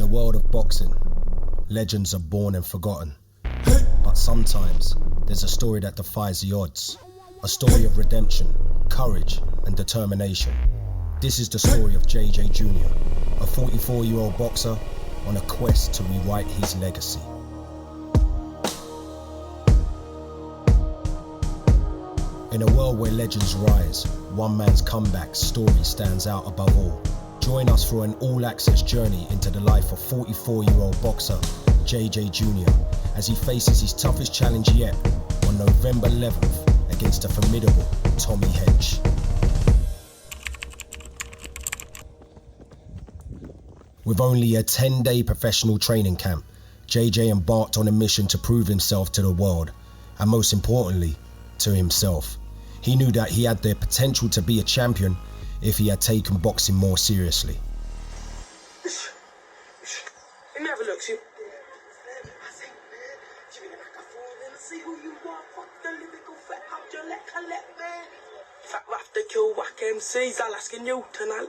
the world of boxing, legends are born and forgotten. But sometimes, there's a story that defies the odds. A story of redemption, courage, and determination. This is the story of JJ Jr., a 44-year-old boxer on a quest to rewrite his legacy. In a world where legends rise, one man's comeback story stands out above all. Join us for an all-access journey into the life of 44-year-old boxer JJ Jr. as he faces his toughest challenge yet on November 11th against the formidable Tommy Hench. With only a 10-day professional training camp, JJ embarked on a mission to prove himself to the world, and most importantly, to himself. He knew that he had the potential to be a champion if he had taken boxing more seriously. Let me have a look, see. Fat rough to kill whack MCs, I'll ask you tonight.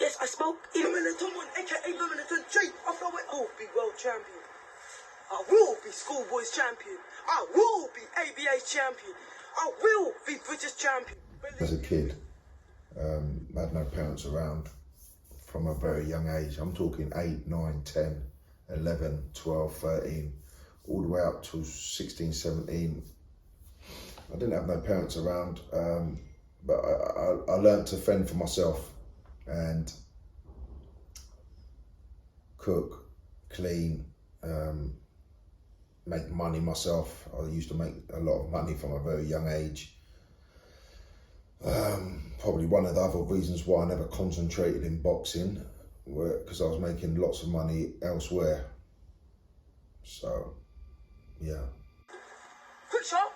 Yes, I spoke Illuminatum 1, aka Illuminatum G. I will be world champion. I will be schoolboys champion. I will be ABA champion. I will be British champion. As a kid, I had no parents around from a very young age. I'm talking 8, 9, 10, 11, 12, 13, all the way up to 16, 17. I didn't have no parents around, but I learned to fend for myself and cook, clean, make money myself. I used to make a lot of money from a very young age. Probably one of the other reasons why I never concentrated in boxing, because I was making lots of money elsewhere. So, yeah. Quick shot.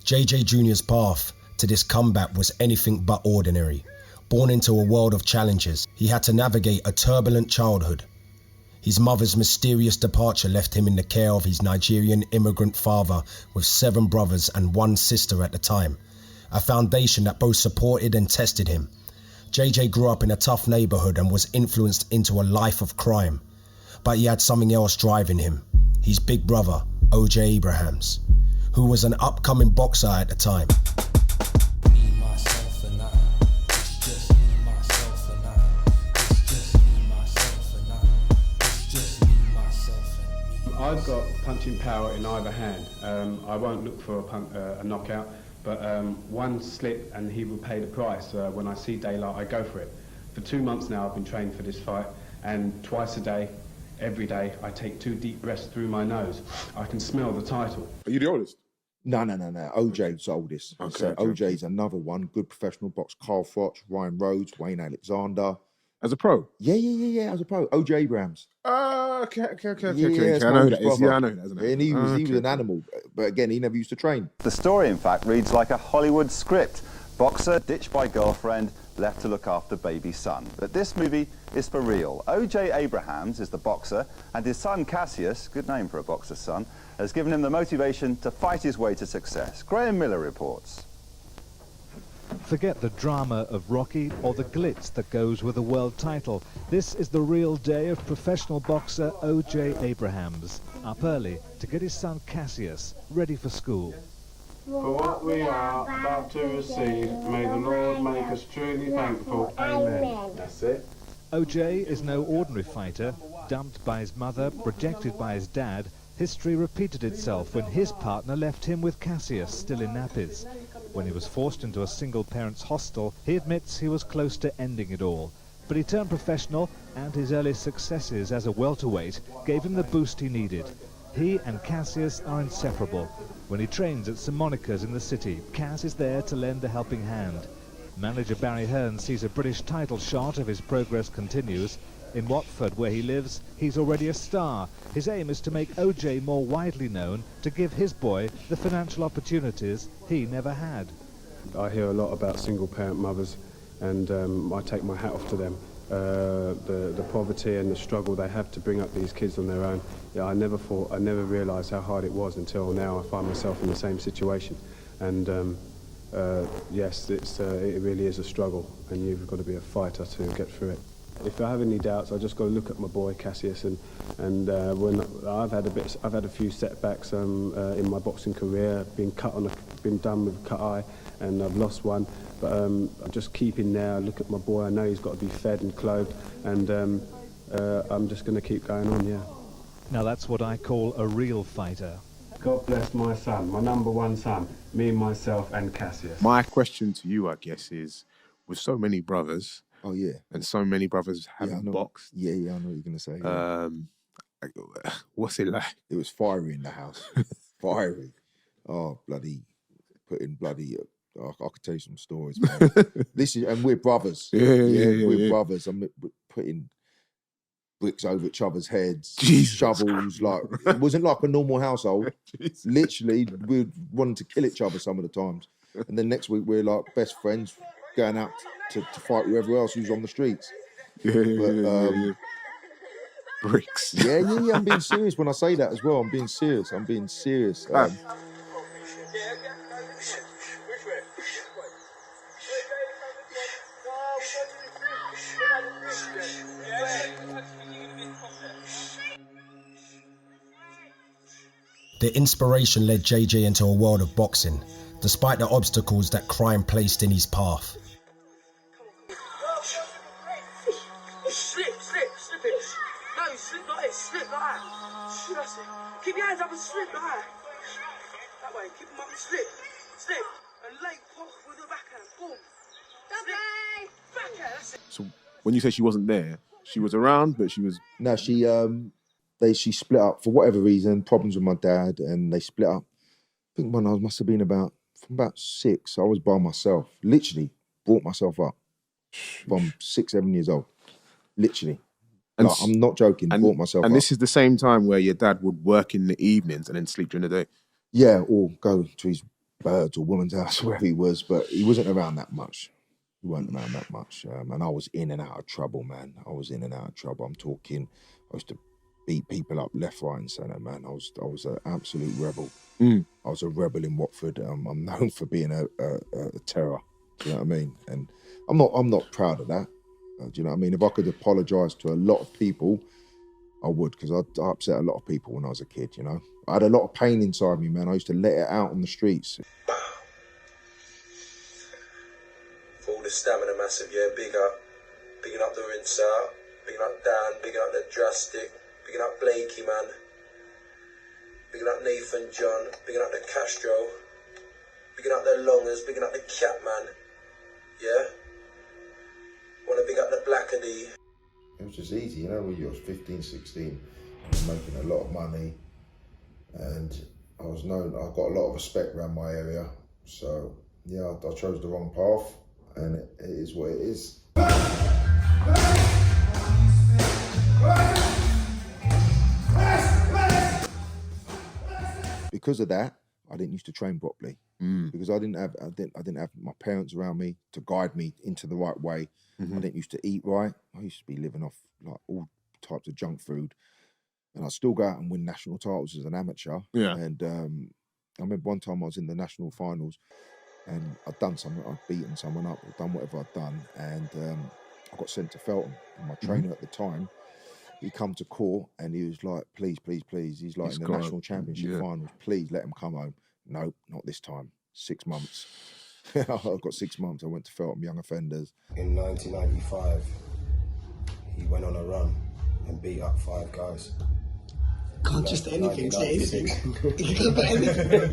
JJ Jr.'s path to this comeback was anything but ordinary. Born into a world of challenges, he had to navigate a turbulent childhood. His mother's mysterious departure left him in the care of his Nigerian immigrant father with 7 brothers and 1 sister at the time, a foundation that both supported and tested him. JJ grew up in a tough neighborhood and was influenced into a life of crime. But he had something else driving him, his big brother, OJ Abrahams, who was an upcoming boxer at the time. I've got punching power in either hand. I won't look for a knockout, but one slip and he will pay the price. When I see daylight, I go for it. For 2 months now, I've been training for this fight, and twice a day, every day, I take 2 deep breaths through my nose. I can smell the title. Are you the oldest? No. OJ's the oldest. Okay, So okay. OJ's another one, good professional box. Carl Froch, Ryan Rhodes, Wayne Alexander. As a pro? Yeah, as a pro. OJ Abrahams. Okay. Yeah, I know who that is. Yeah, I know who that is. And he was an animal. But again, he never used to train. The story, in fact, reads like a Hollywood script. Boxer ditched by girlfriend, left to look after baby son. But this movie is for real. OJ Abrahams is the boxer, and his son Cassius, good name for a boxer's son, has given him the motivation to fight his way to success. Graham Miller reports. Forget the drama of Rocky or the glitz that goes with a world title. This is the real day of professional boxer OJ Abrahams, up early to get his son Cassius ready for school. For what we are about to receive, may the Lord make us truly thankful. Amen. That's it. OJ is no ordinary fighter. Dumped by his mother, rejected by his dad, history repeated itself when his partner left him with Cassius still in nappies. When he was forced into a single-parents hostel, he admits he was close to ending it all. But he turned professional, and his early successes as a welterweight gave him the boost he needed. He and Cassius are inseparable. When he trains at St. Monica's in the city, Cass is there to lend a helping hand. Manager Barry Hearn sees a British title shot if his progress continues. In Watford, where he lives, he's already a star. His aim is to make OJ more widely known, to give his boy the financial opportunities he never had. I hear a lot about single-parent mothers, and I take my hat off to them. The poverty and the struggle they have to bring up these kids on their own. Yeah, I never realised how hard it was until now I find myself in the same situation. And yes, it really is a struggle, and you've got to be a fighter to get through it. If I have any doubts, I just got to look at my boy Cassius, and when I've had a few setbacks in my boxing career. Been done with a cut eye, and I've lost one. But I'm just keeping there. Look at my boy. I know he's got to be fed and clothed, and I'm just going to keep going on. Yeah. Now that's what I call a real fighter. God bless my son, my number one son, me, myself, and Cassius. My question to you, I guess, is with so many brothers. Oh yeah. And so many brothers having boxed. Yeah, I know what you're gonna say. Yeah. What's it like? It was fiery in the house. Fiery. Oh, bloody putting bloody. I could tell you some stories, man. And we're brothers. We're brothers. I'm putting bricks over each other's heads, shovels. Like it wasn't like a normal household. Literally, we wanted to kill each other some of the times. And then next week we're like best friends, going out to fight whoever else who's on the streets. Bricks. Yeah. I'm being serious when I say that as well. I'm being serious. The inspiration led JJ into a world of boxing, despite the obstacles that crime placed in his path. Slip it. No, slip like this, slip like that. That's it. Keep your hands up and slip like that. That way, keep them up and slip. And lay poke with the backhand, boom. Slip, backhand, that's it. So when you say she wasn't there, she was around, but she was... No, she split up for whatever reason, problems with my dad, and they split up. I think when I must have been about 6, I was by myself. Literally brought myself up from 6, 7 years old. Literally. Like, I'm not joking, brought myself up. And this is the same time where your dad would work in the evenings and then sleep during the day? Yeah, or go to his birds or woman's house, wherever he was, but he wasn't around that much. And I was in and out of trouble, man. I'm talking, I used to beat people up left, right, and centre, man. I was an absolute rebel. I was a rebel in Watford. I'm known for being a terror. Do you know what I mean? And I'm not proud of that. Do you know what I mean? If I could apologise to a lot of people, I would, because I upset a lot of people when I was a kid. You know, I had a lot of pain inside me, man. I used to let it out on the streets. For all the stamina, massive, yeah. Bigging up the rinse out, bigging up Dan, bigging up the drastic. Bigging up Blakey, man. Bigging up Nathan John. Bigging up the Castro. Bigging up the Longers. Bigging up the Cat, man. Yeah? Want to big up the Blackadee. It was just easy, you know, when you was 15, 16, I was making a lot of money, and I was known, I got a lot of respect around my area. So, yeah, I chose the wrong path, and it is what it is. Because of that, I didn't used to train properly. Because I didn't have my parents around me to guide me into the right way. I didn't used to eat right. I used to be living off like all types of junk food, and I'd still go out and win national titles as an amateur. Yeah. And I remember one time I was in the national finals, and I'd done something. I'd beaten someone up, or done whatever I'd done, and I got sent to Felton. And my trainer at the time, he come to court and he was like, please. He's like, in the national championship finals, please let him come home. No, not this time. 6 months. I got 6 months. I went to Felton Young Offenders. In 1995, he went on a run and beat up 5 guys. Can't just anything, say anything. You can't put anything.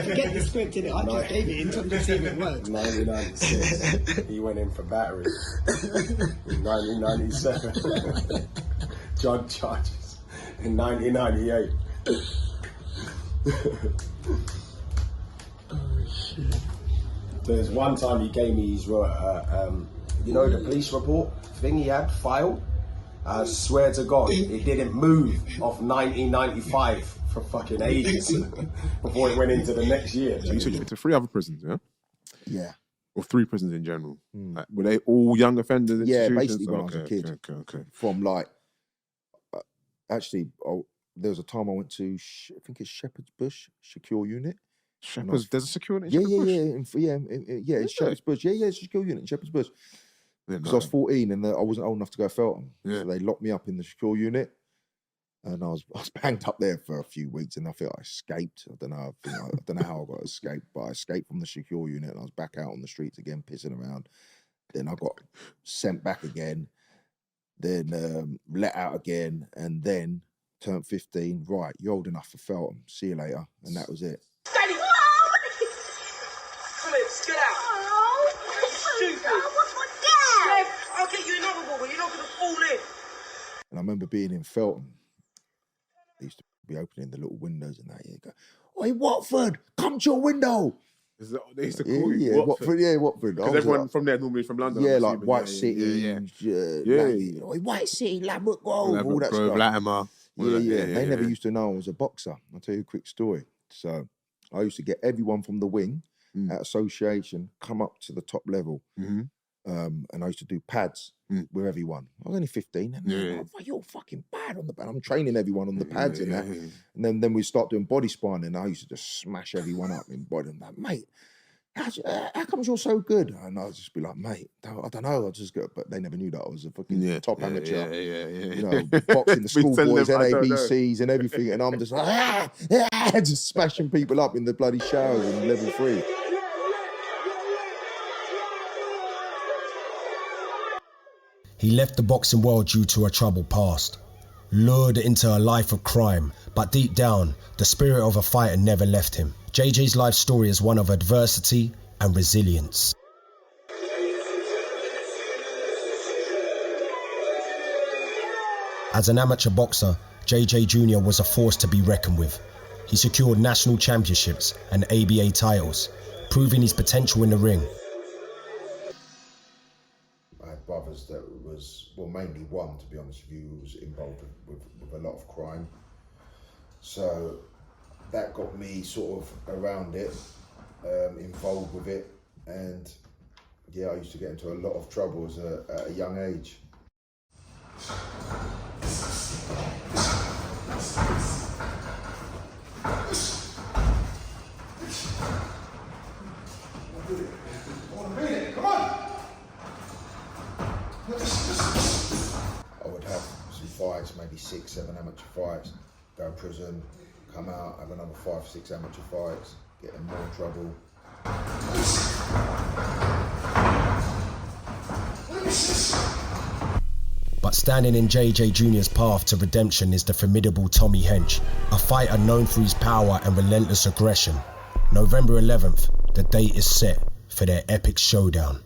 Forget the script in it. I just gave it in terms of seeing it work. 1996, he went in for battery. In 1997, drug charges. In 1998. Oh shit. There's one time he gave me his, you know, the police report thing he had, file? I swear to God, it didn't move off 1995 for fucking ages before it went into the next year. So you said you went to 3 other prisons, yeah? Yeah. Or 3 prisons in general? Like, were they all young offenders? Yeah, basically when I was a kid. Okay. From like, actually, there was a time I went to, I think it's Shepherd's Bush, secure unit. There's a secure unit in Shepherd's Bush? Yeah, in Shepherd's Bush. Yeah, it's a secure unit in Shepherd's Bush. Because I was 14 and I wasn't old enough to go Feltham. Yeah. So they locked me up in the secure unit. And I was banged up there for a few weeks, and I feel I escaped. I don't know how I got escaped, but I escaped from the secure unit, and I was back out on the streets again, pissing around. Then I got sent back again, then let out again, and then turned 15. Right, you're old enough for Feltham. See you later, and that was it. Daley! Come here, get out! Stupid! Yeah, I'll get you another one, but you're not going to fall in. And I remember being in Feltham. They used to be opening the little windows and that. Yeah, go, "Oi, Watford, come to your window." They used to call you Watford. Yeah, Watford. Because everyone from there normally from London. Yeah, like White City, Oi, White City, Ladbroke Grove, all that stuff. Latimer. They never used to know I was a boxer. I'll tell you a quick story. So I used to get everyone from the wing at association come up to the top level. And I used to do pads with everyone. I was only 15. And like, you're fucking bad on the pad. I'm training everyone on the pads and that. And then we start doing body sparring, and I used to just smash everyone up in body. I'm like, mate, how comes you're so good? And I'll just be like, mate, I don't know. I just go, but they never knew that I was a fucking top amateur. You know, boxing the schoolboys, NABCs and everything. And I'm just like, just smashing people up in the bloody showers in level 3. He left the boxing world due to a troubled past, lured into a life of crime, but deep down, the spirit of a fighter never left him. JJ's life story is one of adversity and resilience. As an amateur boxer, JJ Jr. was a force to be reckoned with. He secured national championships and ABA titles, proving his potential in the ring. Brothers that was, well, mainly one, to be honest with you, who was involved with a lot of crime. So that got me sort of around it, involved with it, and yeah, I used to get into a lot of trouble at a young age. Come on! I would have some fights, maybe 6, 7 amateur fights, go to prison, come out, have another 5, 6 amateur fights, get in more trouble. But standing in JJ Jr.'s path to redemption is the formidable Tommy Hench, a fighter known for his power and relentless aggression. November 11th, the date is set for their epic showdown.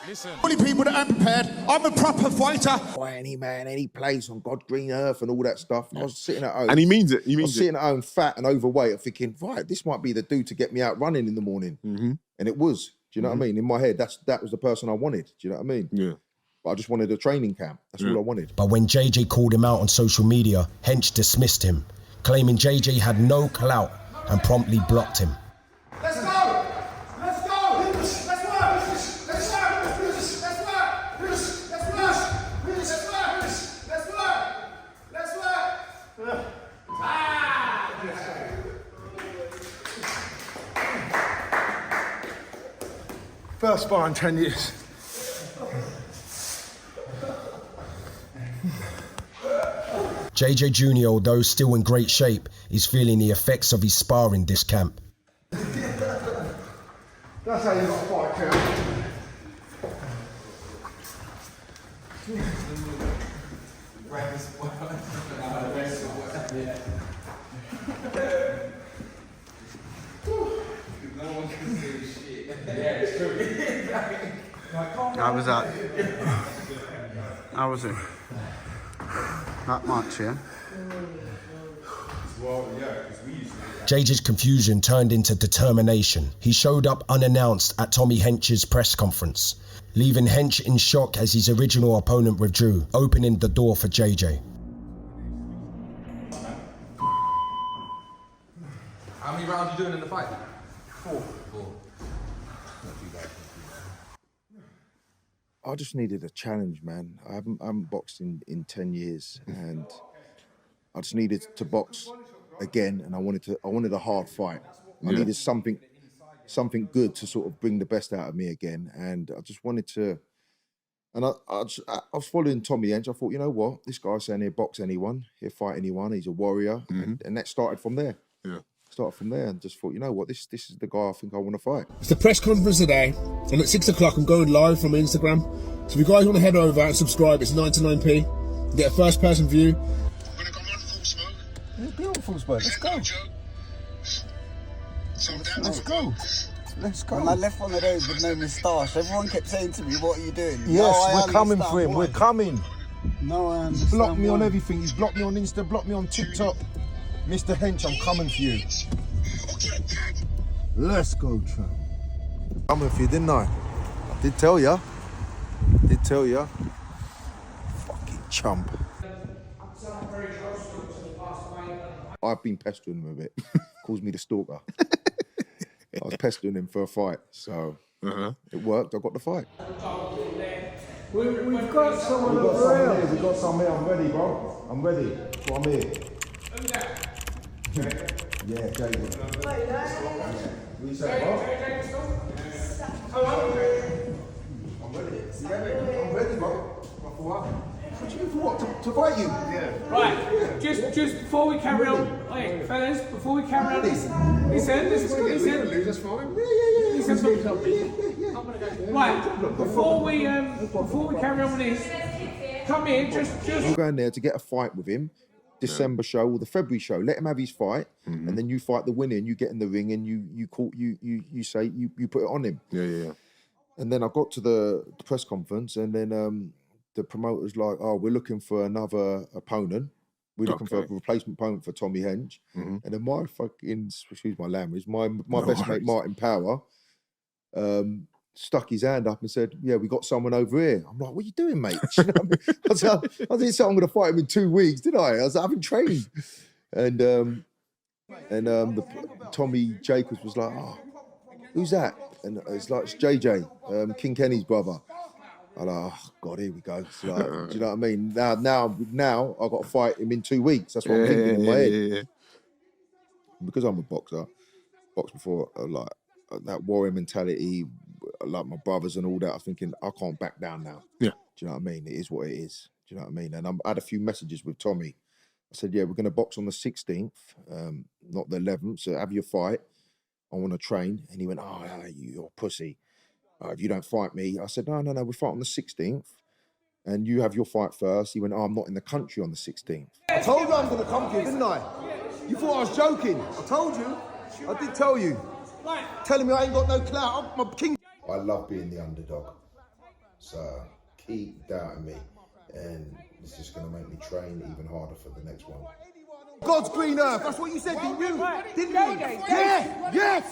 Listen. Only people that aren't prepared. I'm a proper fighter. Any man, any place on God's green earth and all that stuff. I was sitting at home. And he means it. I was sitting at home fat and overweight and thinking, right, this might be the dude to get me out running in the morning. And it was. Do you know what I mean? In my head, that was the person I wanted. Do you know what I mean? Yeah. But I just wanted a training camp. That's all I wanted. But when JJ called him out on social media, Hench dismissed him, claiming JJ had no clout and promptly blocked him. Let's go! First bar in 10 years. JJ Jr., although still in great shape, is feeling the effects of his sparring this camp. That's how you got to fight, Kerry. How was that? How was it? That much, yeah? JJ's confusion turned into determination. He showed up unannounced at Tommy Hench's press conference, leaving Hench in shock as his original opponent withdrew, opening the door for JJ. How many rounds are you doing in the fight? 4. I just needed a challenge, man. I haven't boxed in 10 years, and I just needed to box again, and I wanted a hard fight. I needed something good to sort of bring the best out of me again, and I just wanted to And I was following Tommy Hench. I thought, you know what? This guy's saying he'll box anyone, he'll fight anyone. He's a warrior. And that started from there. Yeah. Started from there and just thought, you know what? This is the guy I think I want to fight. It's the press conference today. And at 6 o'clock, I'm going live from Instagram. So if you guys want to head over and subscribe, it's 99p. Get a first person view. When I come on full smoke. It's beautiful, Spurs. Let's go. Let's go. Let's go. When I left one of those with no moustache, everyone kept saying to me, what are you doing? Yes, we're coming for him. We're coming. No, I He's blocked me on everything. He's blocked me on Insta, blocked me on TikTok. Mr. Hench, I'm coming for you. Let's go, Trump. Coming for you, didn't I? I did tell ya. Did tell ya. Fucking chump. I've been pestering him a bit. Calls me the stalker. I was pestering him for a fight, so it worked. I got the fight. We've got someone over here. We've got some here. I'm ready, bro. I'm ready. So I'm here. Who's that? Yeah, Jay. What you say, bro? I'm ready. I'm ready, bro. What do you mean for what? To fight you? Yeah. Right, just before we carry on, hey, fellas, before we carry on, listen. That's fine. Right, before we carry on with this, come here, just. I'm going there to get a fight with him. December show or the February show. Let him have his fight, and then you fight the winner, and you get in the ring, and you say you put it on him. Yeah. And then I got to the press conference, and then the promoter's like, "Oh, we're looking for another opponent. We're looking for a replacement opponent for Tommy Hench." And then my fucking, excuse my language, my best mate Martin Power stuck his hand up and said, "Yeah, we got someone over here." I'm like, "What are you doing, mate?" You know what I mean? I didn't say I'm going to fight him in 2 weeks, did I? I was like, "I haven't trained." And the Tommy Jacobs was like, "Oh, who's that?" And it's like, "It's JJ, King Kenny's brother." I'm like, "Oh God, here we go." It's like, do you know what I mean? Now I've got to fight him in 2 weeks. That's what I'm thinking in my head. Yeah. Because I'm a boxer, boxed before, like that warrior mentality, like my brothers and all that. I'm thinking I can't back down now. Yeah. Do you know what I mean? It is what it is. Do you know what I mean? And I had a few messages with Tommy. I said, "Yeah, we're going to box on the 16th, not the 11th. So have your fight. I want to train." And he went, "Oh, you're a pussy. If you don't fight me." I said, no, we fight on the 16th. And you have your fight first. He went, "Oh, I'm not in the country on the 16th. I told you I'm going to come to you, didn't I? You thought I was joking. I told you. I did tell you. Telling me I ain't got no clout. I'm a king. I love being the underdog. So keep doubting me. And it's just going to make me train even harder for the next one. God's green earth. That's what you said, didn't you? Didn't you? Yeah. Yes.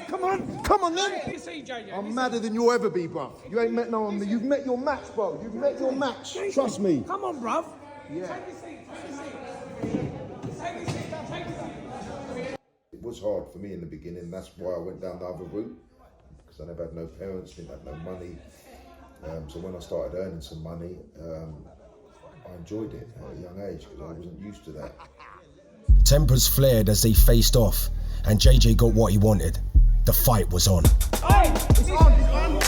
Come on then. I'm madder than you'll ever be, bruv. You ain't met no one. You've met your match, bro. You've met your match. Trust me. Come on, bruv. Yeah. It was hard for me in the beginning. That's why I went down the other route. Because I never had no parents, didn't have no money. So when I started earning some money, I enjoyed it at a young age because I wasn't used to that. Tempers flared as they faced off, and JJ got what he wanted. The fight was on. Hey, it's on. It's on.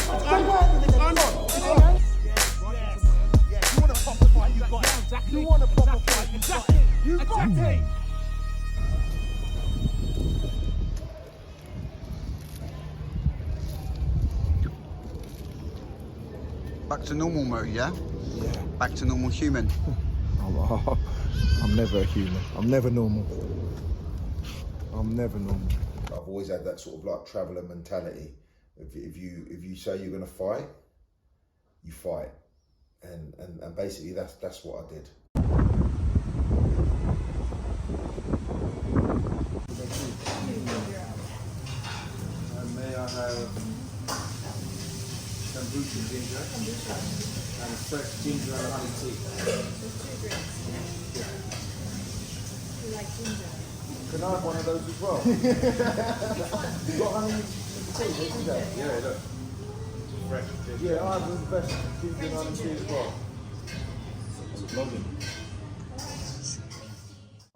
You want a proper fight? You got it. Exactly. You want a proper fight? Exactly. You got it. Back to normal mode, yeah? Yeah. Back to normal human. I'm never a human. I'm never normal. I'm never normal. I've always had that sort of like traveller mentality. If you say you're gonna fight, you fight, and basically that's what I did. May I have kombucha ginger and a fresh ginger and honey tea? You like ginger? Can I have one of those as well? You got honey tea? Yeah, look. Fresh ginger. Yeah, I have the best ginger and honey tea as well.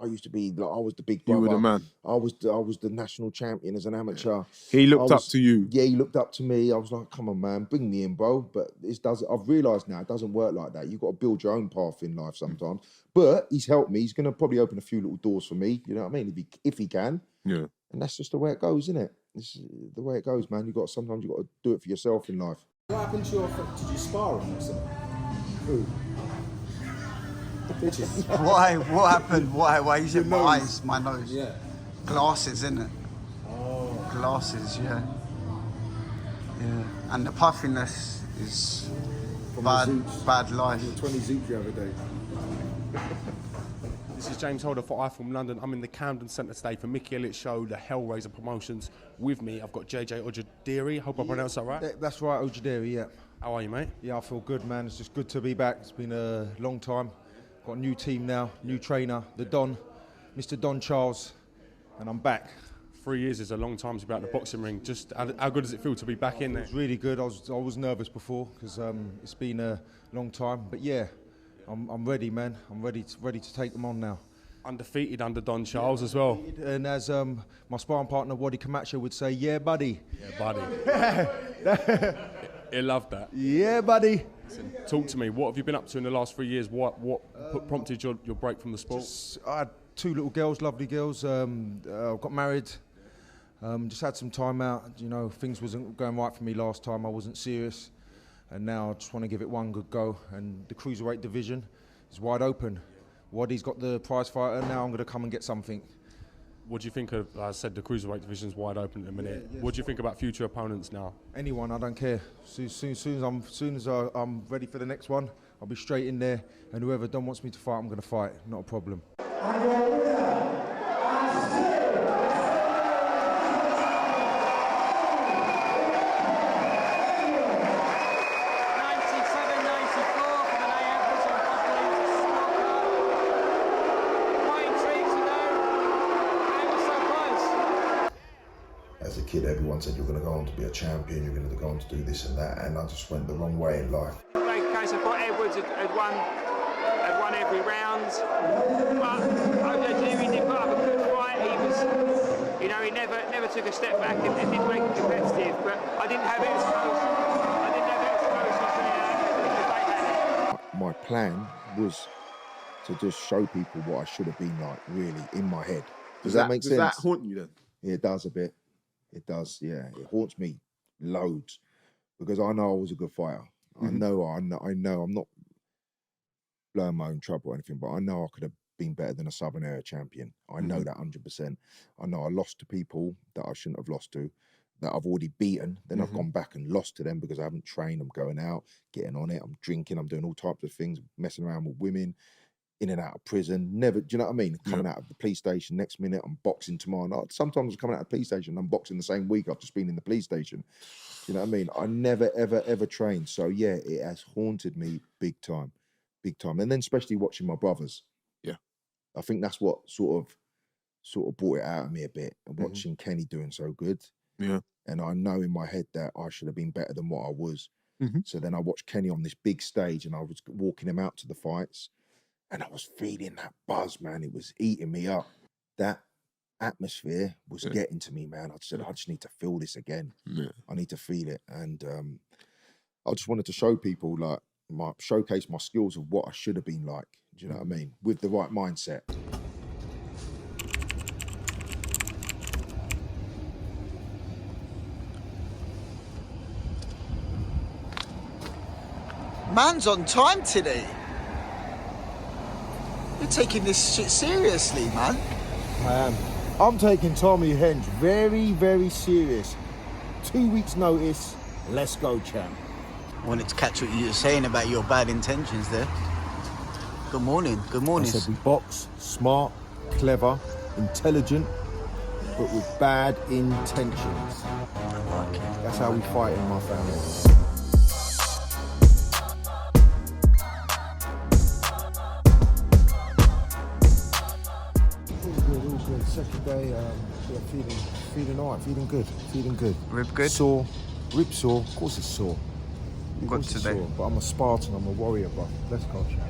I used to be like, I was the big brother. You were the man. I was the national champion as an amateur. He looked up to you. Yeah, he looked up to me. I was like, come on, man, bring me in, bro. But I've realised now it doesn't work like that. You've got to build your own path in life sometimes. But he's helped me. He's going to probably open a few little doors for me. You know what I mean? If he can. Yeah. And that's just the way it goes, isn't it? It's the way it goes, man. Sometimes you got to do it for yourself in life. What happened to your foot? Did you spar him or something? Who? Bitches. Why? What happened? Why you said my nose. eyes, my nose? Yeah. Glasses, innit? Oh. Glasses, yeah. Yeah. And the puffiness is From bad life. 20 zoops the other day. This is James Holder for I From London. I'm in the Camden Centre today for Mickey Elliott's show, the Hellraiser Promotions. With me, I've got JJ Ojuederie. Hope I pronounced that right. That's right, Ojuederie, yeah. How are you, mate? Yeah, I feel good, man. It's just good to be back. It's been a long time. Got a new team now, new trainer, the Don, Mr. Don Charles, and I'm back. 3 years is a long time to be out in the boxing ring. Just how good does it feel to be back in there? It was really good. I was nervous before because it's been a long time, but yeah, I'm ready, man. I'm ready to take them on now. Undefeated under Don Charles as well. And as my sparring partner Waddy Camacho would say, yeah, buddy. Yeah, buddy. He loved that. Yeah, buddy. Listen, talk to me. What have you been up to in the last 3 years? What prompted your break from the sport? I had 2 little girls, lovely girls. Got married. Just had some time out. You know, things wasn't going right for me last time. I wasn't serious, and now I just want to give it one good go. And the cruiserweight division is wide open. Waddy's got the prize fighter. Now I'm going to come and get something. What do you think of? I said the cruiserweight division's wide open in a minute. Yeah. What do you think about future opponents now? Anyone, I don't care. Soon as I'm ready for the next one, I'll be straight in there. And whoever Don wants me to fight, I'm going to fight. Not a problem. As a kid, everyone said you're going to go on to be a champion, you're going to go on to do this and that, and I just went the wrong way in life. Like case I thought Edwards had won every round, but Ojuederie did put up a good fight. He was, you know, he never took a step back and did make it competitive. But I didn't have it as close. I didn't have it as close as they had. My plan was to just show people what I should have been like, really, in my head. Does that make sense? Does that haunt you then? Yeah, it does a bit. It does, yeah. It haunts me loads because I know I was a good fighter. I know I'm not blowing my own trouble or anything, but I know I could have been better than a Southern Area champion. I know that 100%. I know I lost to people that I shouldn't have lost to, that I've already beaten. Then I've gone back and lost to them because I haven't trained. I'm going out, getting on it. I'm drinking. I'm doing all types of things, messing around with women, in and out of prison, never, do you know what I mean? Coming out of the police station, next minute I'm boxing tomorrow night. Sometimes I'm coming out of the police station and I'm boxing the same week I've just been in the police station. Do you know what I mean? I never, ever trained. So yeah, it has haunted me big time. And then especially watching my brothers. Yeah. I think that's what sort of brought it out of me a bit, and watching Kenny doing so good. Yeah. And I know in my head that I should have been better than what I was. So then I watched Kenny on this big stage and I was walking him out to the fights. And I was feeling that buzz, man. It was eating me up. That atmosphere was getting to me, man. I said, I just need to feel this again. I need to feel it. And I just wanted to show people, like, showcase my skills of what I should have been like. Do you know what I mean? With the right mindset. Man's on time today. You're taking this shit seriously, man. I am. I'm taking Tommy Hench very, very serious. 2 weeks notice, let's go, champ. I wanted to catch what you were saying about your bad intentions there. Good morning, good morning. I said we box, smart, clever, intelligent, but with bad intentions. Okay. That's how we fight in my family. Second day, feeling all right, feeling good. Rib good? Sore, rib sore, of course it's sore. Got today. Sore, but I'm a Spartan, I'm a warrior, bro. Let's go, champ.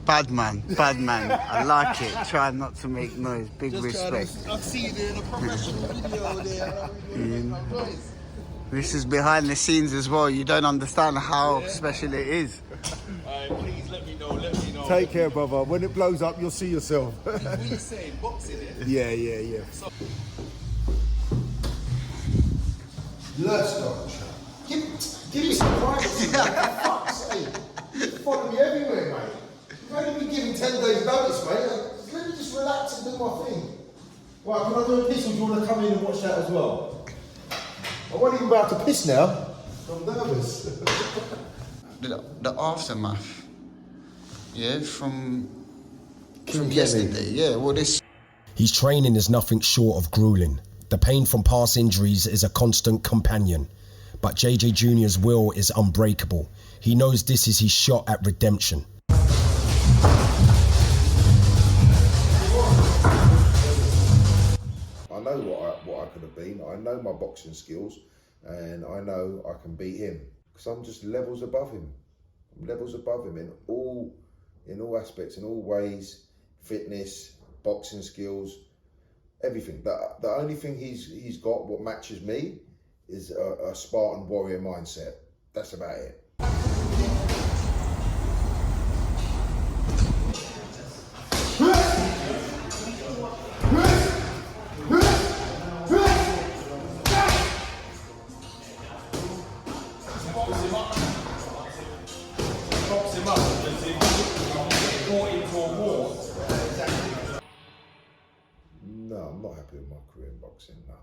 Bad man, bad man. I like it. Try not to make noise. Big Just respect. I see you doing a professional video there. This is behind the scenes as well. You don't understand how special it is. Please let me know. Take care, brother. When it blows up, you'll see yourself. What are you saying? Boxing it? Yeah. Let's go. Give me some privacy, man. For fuck's sake. You follow me everywhere, mate. You've only been given 10 days notice, mate. Let me just relax and do my thing. Right, can I do a piss or do you want to come in and watch that as well? I wasn't even about to piss now. I'm nervous. The aftermath, yeah, from yesterday, yeah. Well, this. His training is nothing short of grueling. The pain from past injuries is a constant companion. But JJ Jr.'s will is unbreakable. He knows this is his shot at redemption. I know what I could have been. I know my boxing skills, and I know I can beat him because I'm just levels above him. I'm levels above him in all aspects, in all ways, fitness, boxing skills, everything. The only thing he's got what matches me is a Spartan warrior mindset. That's about it. No, I'm not happy with my career in boxing, no.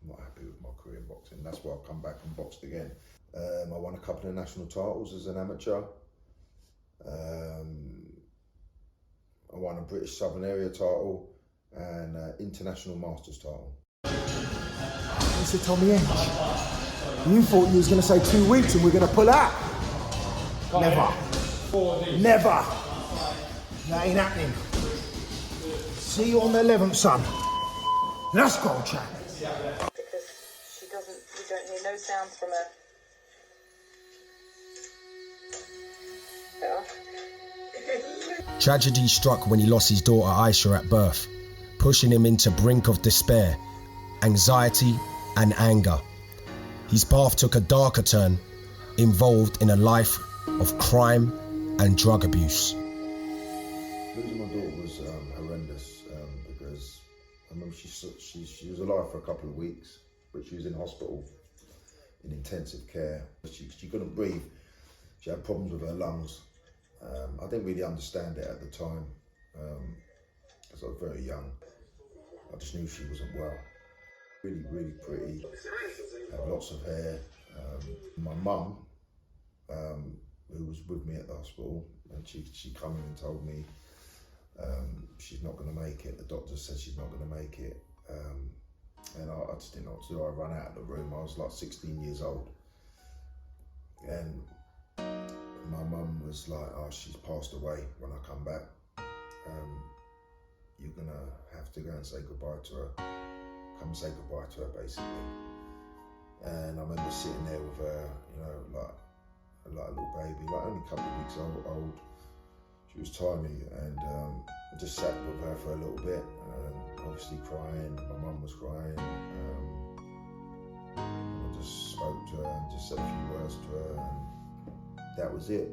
I'm not happy with my career in boxing. That's why I've come back and boxed again. I won a couple of national titles as an amateur. I won a British Southern Area title and International Masters title. Mr. Tommy Hench, you thought you was going to say 2 weeks and we're going to pull out. Never. Never. That ain't happening. See you on the 11th, son. Let's go, chap. Because we don't hear no sounds from her. Tragedy struck when he lost his daughter Aisha at birth, pushing him into brink of despair, anxiety and anger. His path took a darker turn, involved in a life of crime and drug abuse. Losing my daughter was horrendous because I remember she was alive for a couple of weeks, but she was in hospital in intensive care. She couldn't breathe. She had problems with her lungs. I didn't really understand it at the time because I was very young. I just knew she wasn't well. Really, really pretty, had lots of hair. My mum, who was with me at the hospital, and she came in and told me she's not going to make it. The doctor said she's not going to make it. And I just didn't know what to do. I ran out of the room. I was like 16 years old. And my mum was like, oh, she's passed away when I come back. You're going to have to go and say goodbye to her. Come and say goodbye to her, basically. And I remember sitting there with her, you know, like a little baby, like only a couple of weeks old. She was tiny, and I just sat with her for a little bit, obviously crying. My mum was crying. And I just spoke to her and just said a few words to her, and that was it.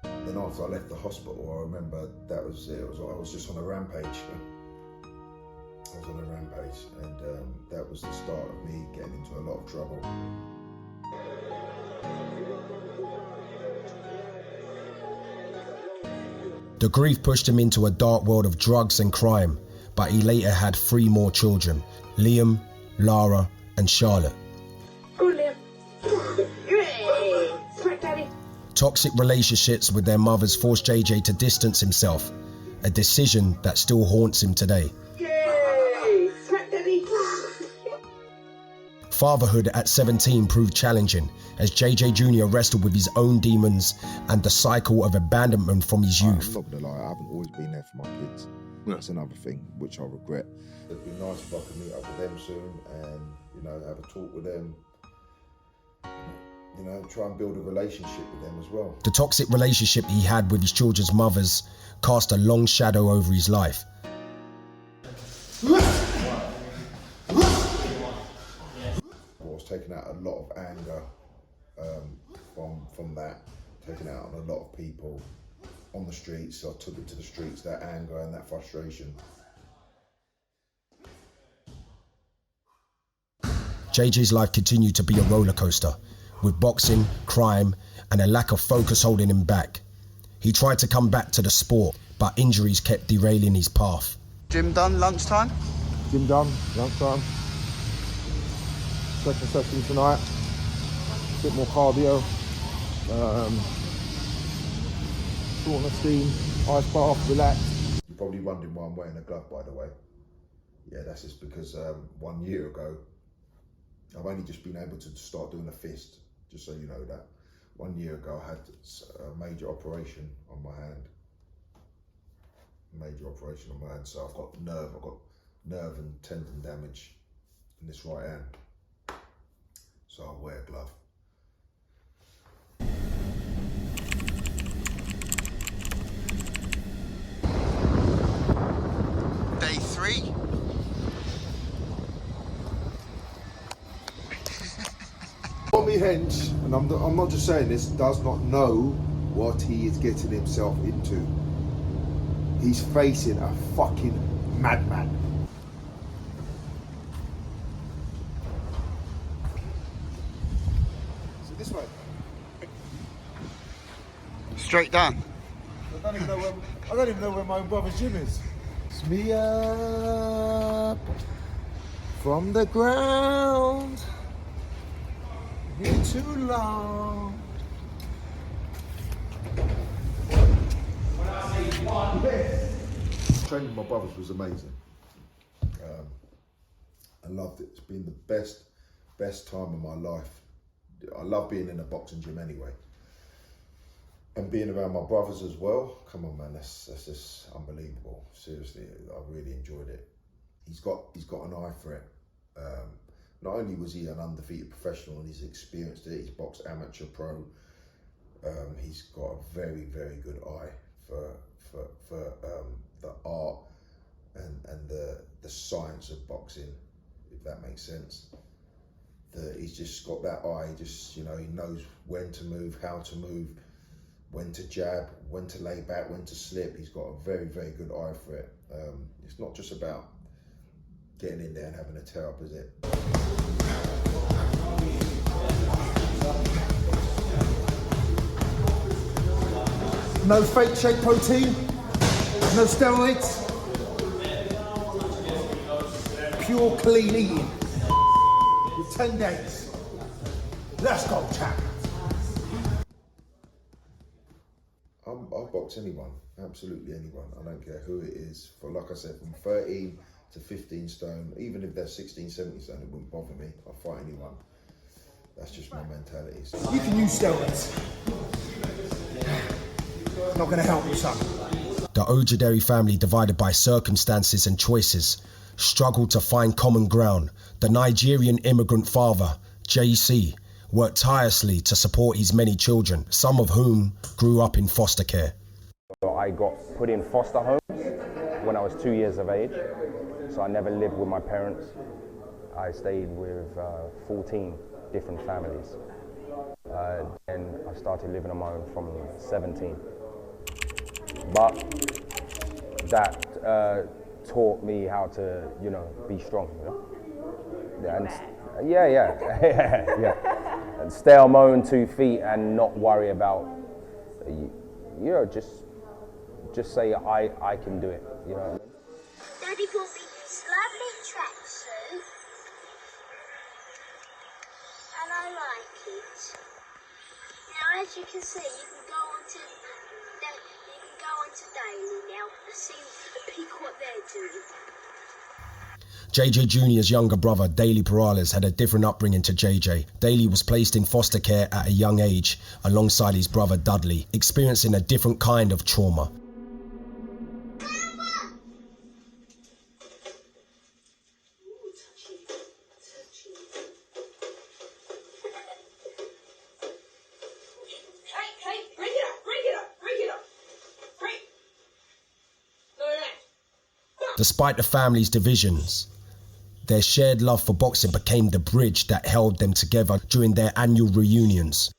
Then after I left the hospital, I remember that was it. I was just on a rampage. I was on a rampage, and that was the start of me getting into a lot of trouble. The grief pushed him into a dark world of drugs and crime, but he later had 3 more children, Liam, Lara and Charlotte. Go, Liam. Smack daddy. Toxic relationships with their mothers forced JJ to distance himself, a decision that still haunts him today. Yay! Smack daddy. Fatherhood at 17 proved challenging as JJ Jr. wrestled with his own demons and the cycle of abandonment from his youth. I'm not gonna lie, I haven't always been there for my kids. That's another thing which I regret. It'd be nice if I could meet up with them soon and, you know, have a talk with them. you know, try and build a relationship with them as well. The toxic relationship he had with his children's mothers cast a long shadow over his life. I was taking out a lot of anger from that, taking out on a lot of people on the streets. So I took it to the streets, that anger and that frustration. JJ's life continued to be a roller coaster, with boxing, crime, and a lack of focus holding him back. He tried to come back to the sport, but injuries kept derailing his path. Gym done, lunchtime? Gym done, lunchtime. Second session tonight. A bit more cardio. Sauna steam, ice bath, relax. You're probably wondering why I'm wearing a glove, by the way. Yeah, that's just because 1 year ago, I've only just been able to start doing a fist, just so you know that. 1 year ago, I had a major operation on my hand. So I've got nerve and tendon damage in this right hand. So I'll wear a glove. Day 3. Tommy Hench, and I'm not just saying this, does not know what he is getting himself into. He's facing a fucking madman. So this way. Straight down. I don't even know where my own brother's gym is. It's me up from the ground. Been too long. Training with my brothers was amazing. I loved it. It's been the best time of my life. I love being in a boxing gym anyway. And being around my brothers as well. Come on, man, that's just unbelievable. Seriously, I really enjoyed it. He's got an eye for it. Not only was he an undefeated professional and he's experienced it, he's boxed amateur, pro. He's got a very, very good eye for the art and the science of boxing, if that makes sense. He's just got that eye. Just, you know, he knows when to move, how to move, when to jab, when to lay back, when to slip. He's got a very, very good eye for it. It's not just about getting in there and having a tear up, is it? No fake shake protein, no steroids, pure clean eating. With 10 days. Let's go, champ. I'll box anyone, absolutely anyone. I don't care who it is. For, like I said, from 13 to 15 stone, even if they're 16, 17 stone, it wouldn't bother me. I'll fight anyone. That's just my mentality. You can use steroids. It's not going to help you, son. The Ojuederie family, divided by circumstances and choices, struggled to find common ground. The Nigerian immigrant father, JC, worked tirelessly to support his many children, some of whom grew up in foster care. I got put in foster homes when I was 2 years of age, so I never lived with my parents. I stayed with 14 different families. And I started living on my own from 17. But that taught me how to, you know, be strong, you know? And yeah. And stay on my own 2 feet and not worry about, you know, just say I can do it, you know. Daddy bought me this lovely tracksuit, and I like it. Now, as you can see, you can go onto Daley now and see the people what they're doing. JJ Jr.'s younger brother, Daley Perales, had a different upbringing to JJ. Daley was placed in foster care at a young age alongside his brother Dudley, experiencing a different kind of trauma. Despite the family's divisions, their shared love for boxing became the bridge that held them together during their annual reunions.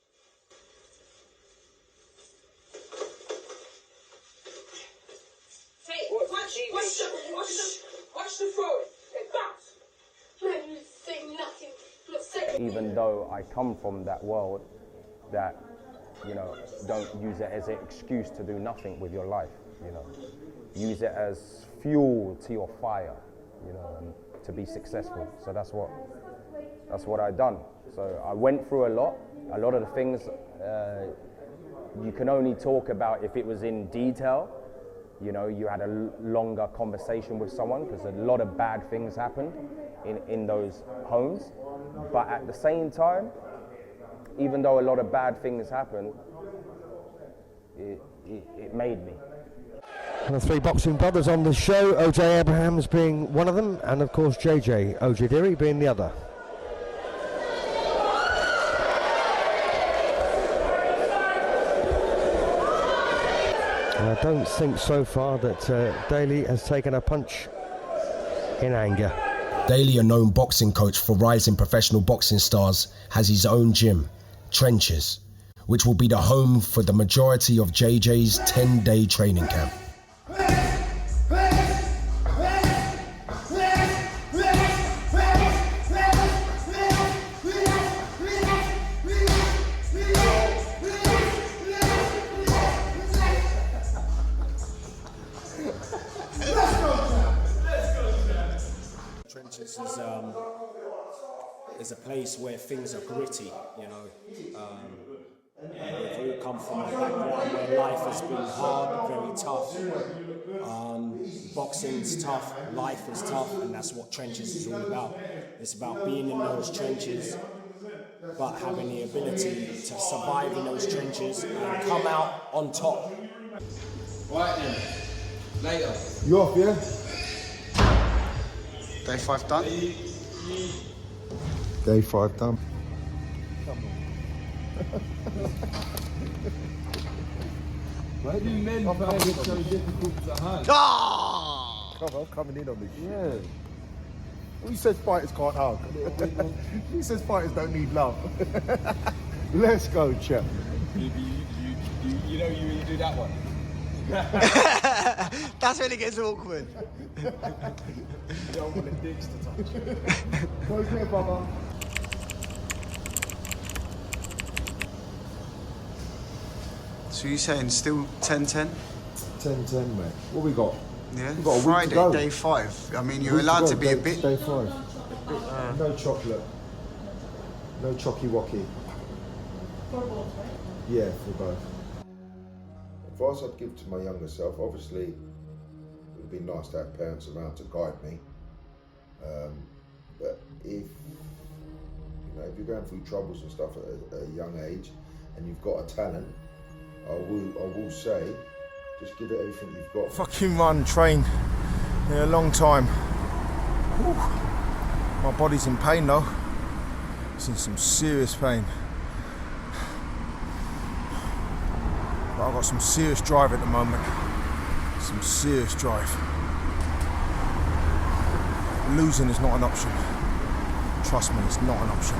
Even though I come from that world that, you know, don't use it as an excuse to do nothing with your life, you know. Use it as fuel to your fire, you know, and to be successful. So that's what I done. So I went through a lot of the things you can only talk about if it was in detail. You know, you had a longer conversation with someone, because a lot of bad things happened in those homes. But at the same time, even though a lot of bad things happened, it made me. And the three boxing brothers on the show, OJ Abrahams being one of them, and of course JJ Ojuederie being the other. And I don't think so far that Daley has taken a punch in anger. Daley, a known boxing coach for rising professional boxing stars, has his own gym, Trenches, which will be the home for the majority of JJ's 10-day training camp. Trenches is a place where things are gritty, you know. We've all come from a background where life has been hard, very tough. Boxing's tough, life is tough, and that's what Trenches is all about. It's about being in those trenches, but having the ability to survive in those trenches and come out on top. Right then, later. You off, yeah? Day 5 done? Day 5 done. Why do men find it so difficult to hug? Come on, I'm coming in on this. Yeah. Who says fighters can't hug? Who says fighters don't need love? Let's go, chap. You know you do that one. That's when it gets awkward. You don't want the dicks to touch. Go here, brother. So you saying still 10-10? 10-10, mate. What we got? Yeah, We've got a week Friday, to go. day 5. I mean, you're allowed to be a bit... Day 5. No chocolate. No chocky-wocky. For both, right? Yeah, for both. Advice I'd give to my younger self, obviously, it would be nice to have parents around to guide me. But if you're going through troubles and stuff at a young age, and you've got a talent, I will say, just give it everything you've got. Fucking run, train in a long time. Whew. My body's in pain though. It's in some serious pain. But I've got some serious drive at the moment. Some serious drive. Losing is not an option. Trust me, it's not an option.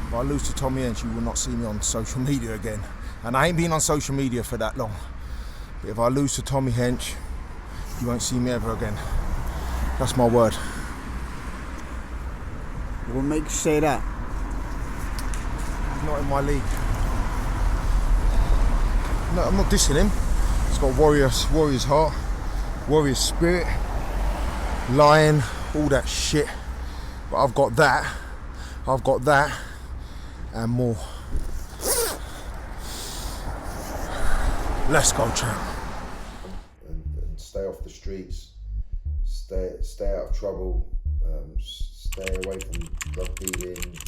If I lose to Tommy Hench, you will not see me on social media again. And I ain't been on social media for that long. But if I lose to Tommy Hench, you won't see me ever again. That's my word. What makes you say that? He's not in my league. No, I'm not dissing him. He's got warrior's heart, warrior spirit, lion, all that shit. But I've got that, and more. Let's go, champ. And stay off the streets, stay out of trouble, stay away from drug dealing,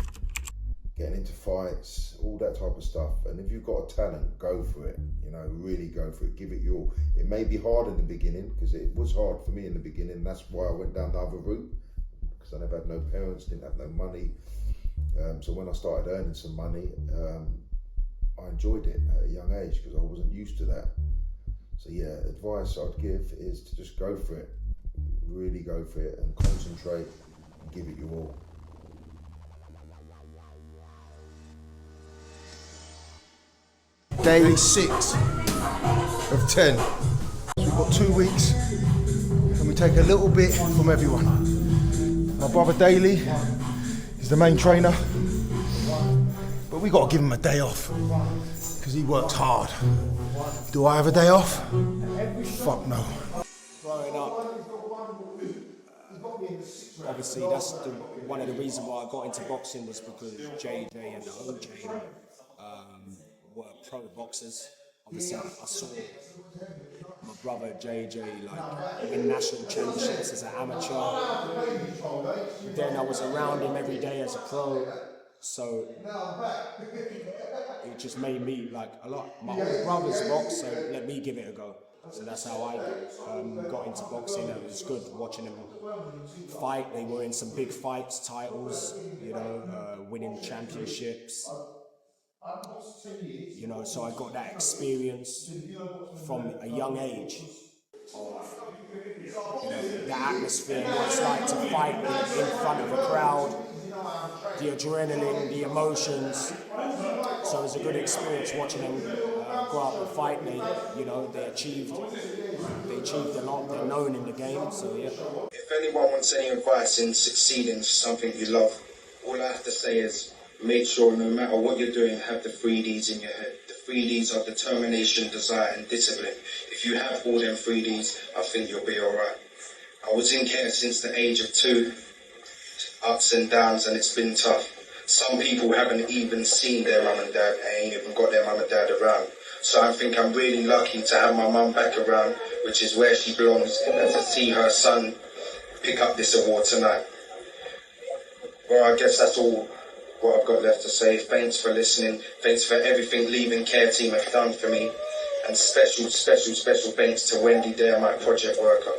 getting into fights, all that type of stuff. And if you've got a talent, go for it. Really go for it. Give it your. It may be hard in the beginning, because it was hard for me in the beginning. That's why I went down the other route, because I never had no parents, didn't have no money. So when I started earning some money, I enjoyed it at a young age because I wasn't used to that. So yeah, advice I'd give is to just go for it, really go for it and concentrate and give it your all. Day 6 of 10. So we've got 2 weeks and we take a little bit from everyone. My brother Daley is the main trainer, but we got to give him a day off because he works hard. Do I have a day off? Fuck no. Growing up, obviously that's one of the reasons why I got into boxing was because JJ and OJ were pro boxers. Obviously, I saw my brother JJ like win national championships as an amateur. Then I was around him every day as a pro, so it just made me like a lot. My older brothers box, so let me give it a go. So that's how I got into boxing. It was good watching them fight. They were in some big fights, titles, you know, winning championships. You know, so I got that experience from a young age of, you know, the atmosphere, what it's like to fight in front of a crowd, the adrenaline, the emotions. So it was a good experience watching them grow up and fight. They, you know, they achieved a lot. They're known in the game. So yeah. If anyone wants any advice in succeeding in something you love, all I have to say is make sure no matter what you're doing, have the 3 Ds in your head. The 3 Ds are determination, desire and discipline. If you have all them 3 Ds, I think you'll be alright. I was in care since the age of 2, ups and downs, and it's been tough. Some people haven't even seen their mum and dad, ain't even got their mum and dad around. So I think I'm really lucky to have my mum back around, which is where she belongs, and to see her son pick up this award tonight. Well, I guess that's all what I've got left to say. Thanks for listening. Thanks for everything Leaving Care team have done for me. And special thanks to Wendy there, my project worker.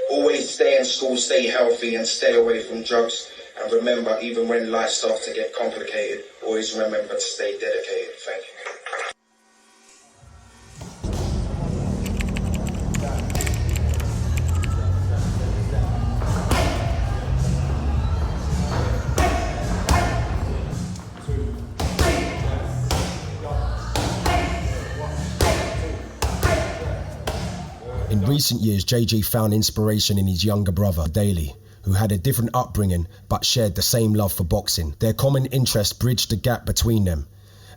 Always stay in school, stay healthy and stay away from drugs. And remember, even when life starts to get complicated, always remember to stay dedicated. Thank you. In recent years, JJ found inspiration in his younger brother, Daley, who had a different upbringing but shared the same love for boxing. Their common interest bridged the gap between them,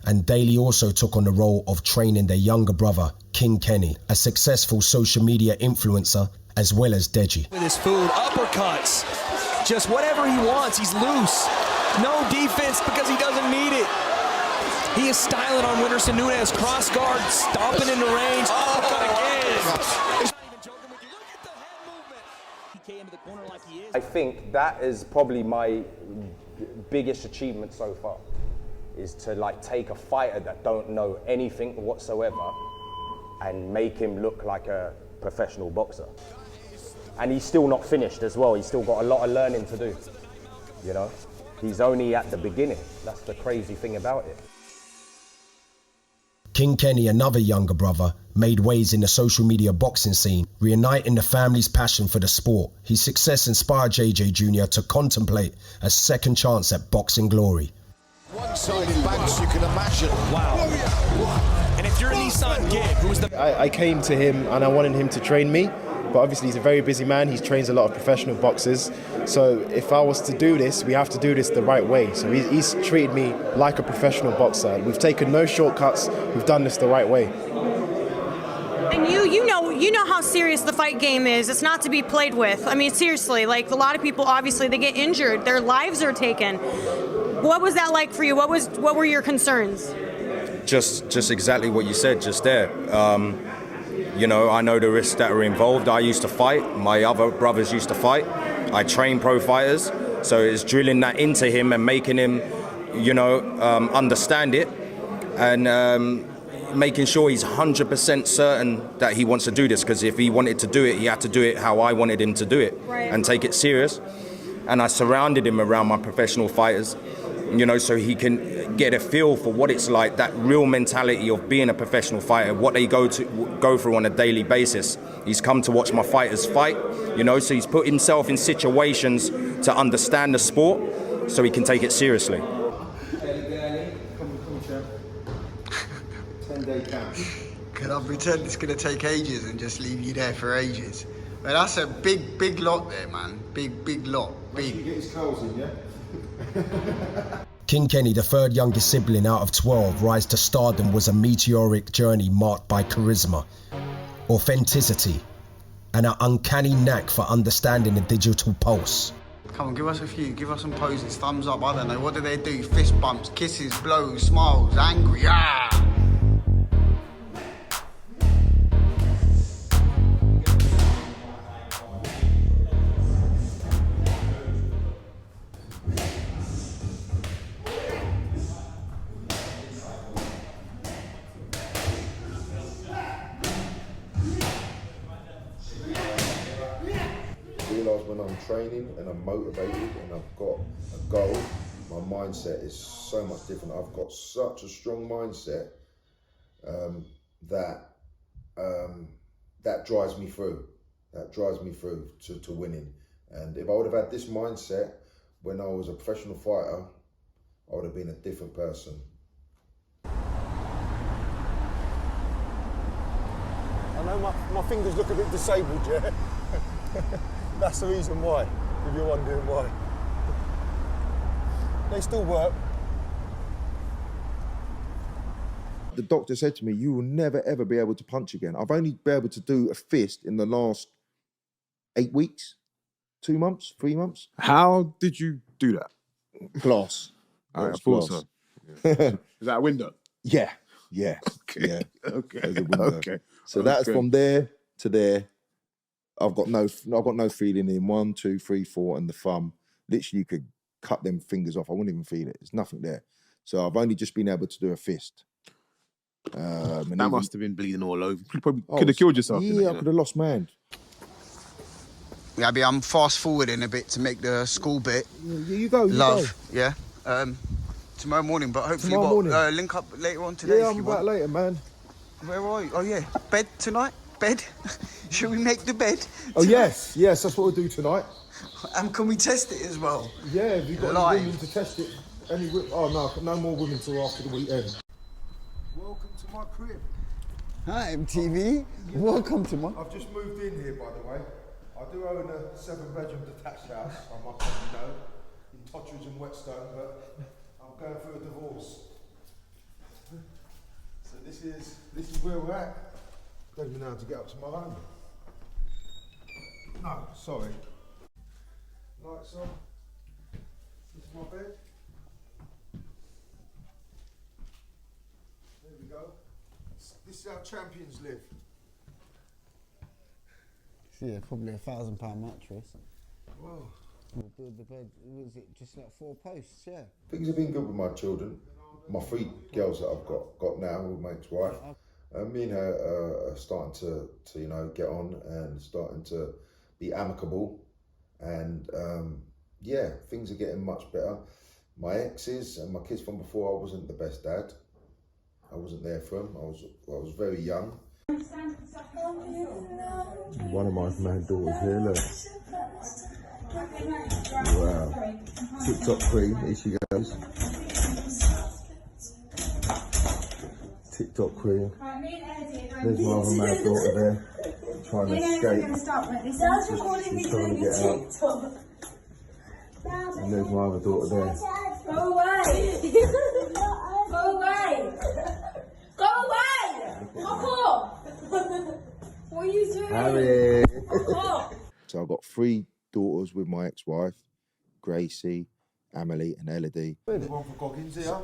and Daley also took on the role of training their younger brother, King Kenny, a successful social media influencer, as well as Deji. With his food, uppercuts, just whatever he wants, he's loose. No defense because he doesn't need it. He is styling on Whindersson Nunes, cross guard, stomping in the range, uppercut again. I think that is probably my biggest achievement so far, is to like take a fighter that don't know anything whatsoever and make him look like a professional boxer. And he's still not finished as well. He's still got a lot of learning to do, you know? He's only at the beginning. That's the crazy thing about it. King Kenny, another younger brother, made waves in the social media boxing scene, reuniting the family's passion for the sport. His success inspired JJ Jr. to contemplate a second chance at boxing glory. One-sided banks you can imagine. Wow. And if you're a Nissan Gib, who's the... I came to him and I wanted him to train me, but obviously he's a very busy man. He trains a lot of professional boxers. So if I was to do this, we have to do this the right way. So he's treated me like a professional boxer. We've taken no shortcuts. We've done this the right way. And you know how serious the fight game is. It's not to be played with. I mean, seriously, like a lot of people, obviously, they get injured. Their lives are taken. What was that like for you? What were your concerns? Just exactly what you said just there. You know, I know the risks that are involved. I used to fight. My other brothers used to fight. I train pro fighters. So it's drilling that into him and making him, you know, understand it. And making sure he's 100% certain that he wants to do this. Because if he wanted to do it, he had to do it how I wanted him to do it. Right. And take it serious. And I surrounded him around my professional fighters. you know, so he can get a feel for what it's like, that real mentality of being a professional fighter, what they go through on a daily basis. He's come to watch my fighters fight, you know, so he's put himself in situations to understand the sport so he can take it seriously. 10-day camp. Can I pretend it's going to take ages and just leave you there for ages? But that's a big lot there, man. Big lot. Big. You get his clothes in, yeah? King Kenny, the third youngest sibling out of 12, rise to stardom was a meteoric journey marked by charisma, authenticity, and an uncanny knack for understanding the digital pulse. Come on, give us a few. Give us some poses. Thumbs up. I don't know. What do they do? Fist bumps, kisses, blows, smiles, angry. Ah! When I'm training and I'm motivated and I've got a goal, my mindset is so much different. I've got such a strong mindset that drives me through. That drives me through to winning. And if I would have had this mindset when I was a professional fighter, I would have been a different person. I know my fingers look a bit disabled, yeah? That's the reason why, if you're wondering why. They still work. The doctor said to me, you will never, ever be able to punch again. I've only been able to do a fist in the last 8 weeks, 2 months, 3 months. How did you do that? Glass. All right, I thought so. Is that a window? Yeah. Okay. Yeah. Okay. There's a window. Okay. So that's from there to there. I've got no feeling in 1, 2, 3, 4, and the thumb. Literally, you could cut them fingers off. I wouldn't even feel it. There's nothing there. So I've only just been able to do a fist. And that must have been bleeding all over. You probably could have killed yourself. Yeah, I could have lost my hand. Yeah, I'm fast forwarding a bit to make the school bit. Yeah, you go. Love, yeah. Tomorrow morning, but hopefully link up later on today. Yeah, I'm back later, man. Where are you? Oh yeah, bed tonight. Bed. Should we make the bed? Oh yes, that's what we'll do tonight. And can we test it as well? Yeah, have you got any women to test it? Oh no more women till after the weekend. Welcome to my crib. Hi, MTV. Welcome to my... I've just moved in here, by the way. I do own a 7-bedroom detached house, I must let you know, in Totteridge and Whetstone, but I'm going through a divorce. So this is where we're at. Don't even know how to get up to my room. No, sorry. Lights on. This is my bed. There we go. This is how champions live. Yeah, probably £1,000 mattress. Whoa. We'll build the bed. Was it just like 4 posts? Yeah. Things have been good with my children. My 3 girls that I've got now with my ex-wife. Me and her are starting to you know, get on and starting to be amicable, and yeah, things are getting much better. My exes and my kids from before, I wasn't the best dad. I wasn't there for them. I was very young. One of my daughters here, look. Wow. TikTok queen, here she goes. TikTok queen. There's my other mad daughter there, trying to escape. She's trying to get out. And there's my other daughter there. Go away! Go away! Go away! Fuck off! What are you doing? Harry! Fuck off! So I've got 3 daughters with my ex-wife, Gracie, Amelie and Elodie. One for Goggins here.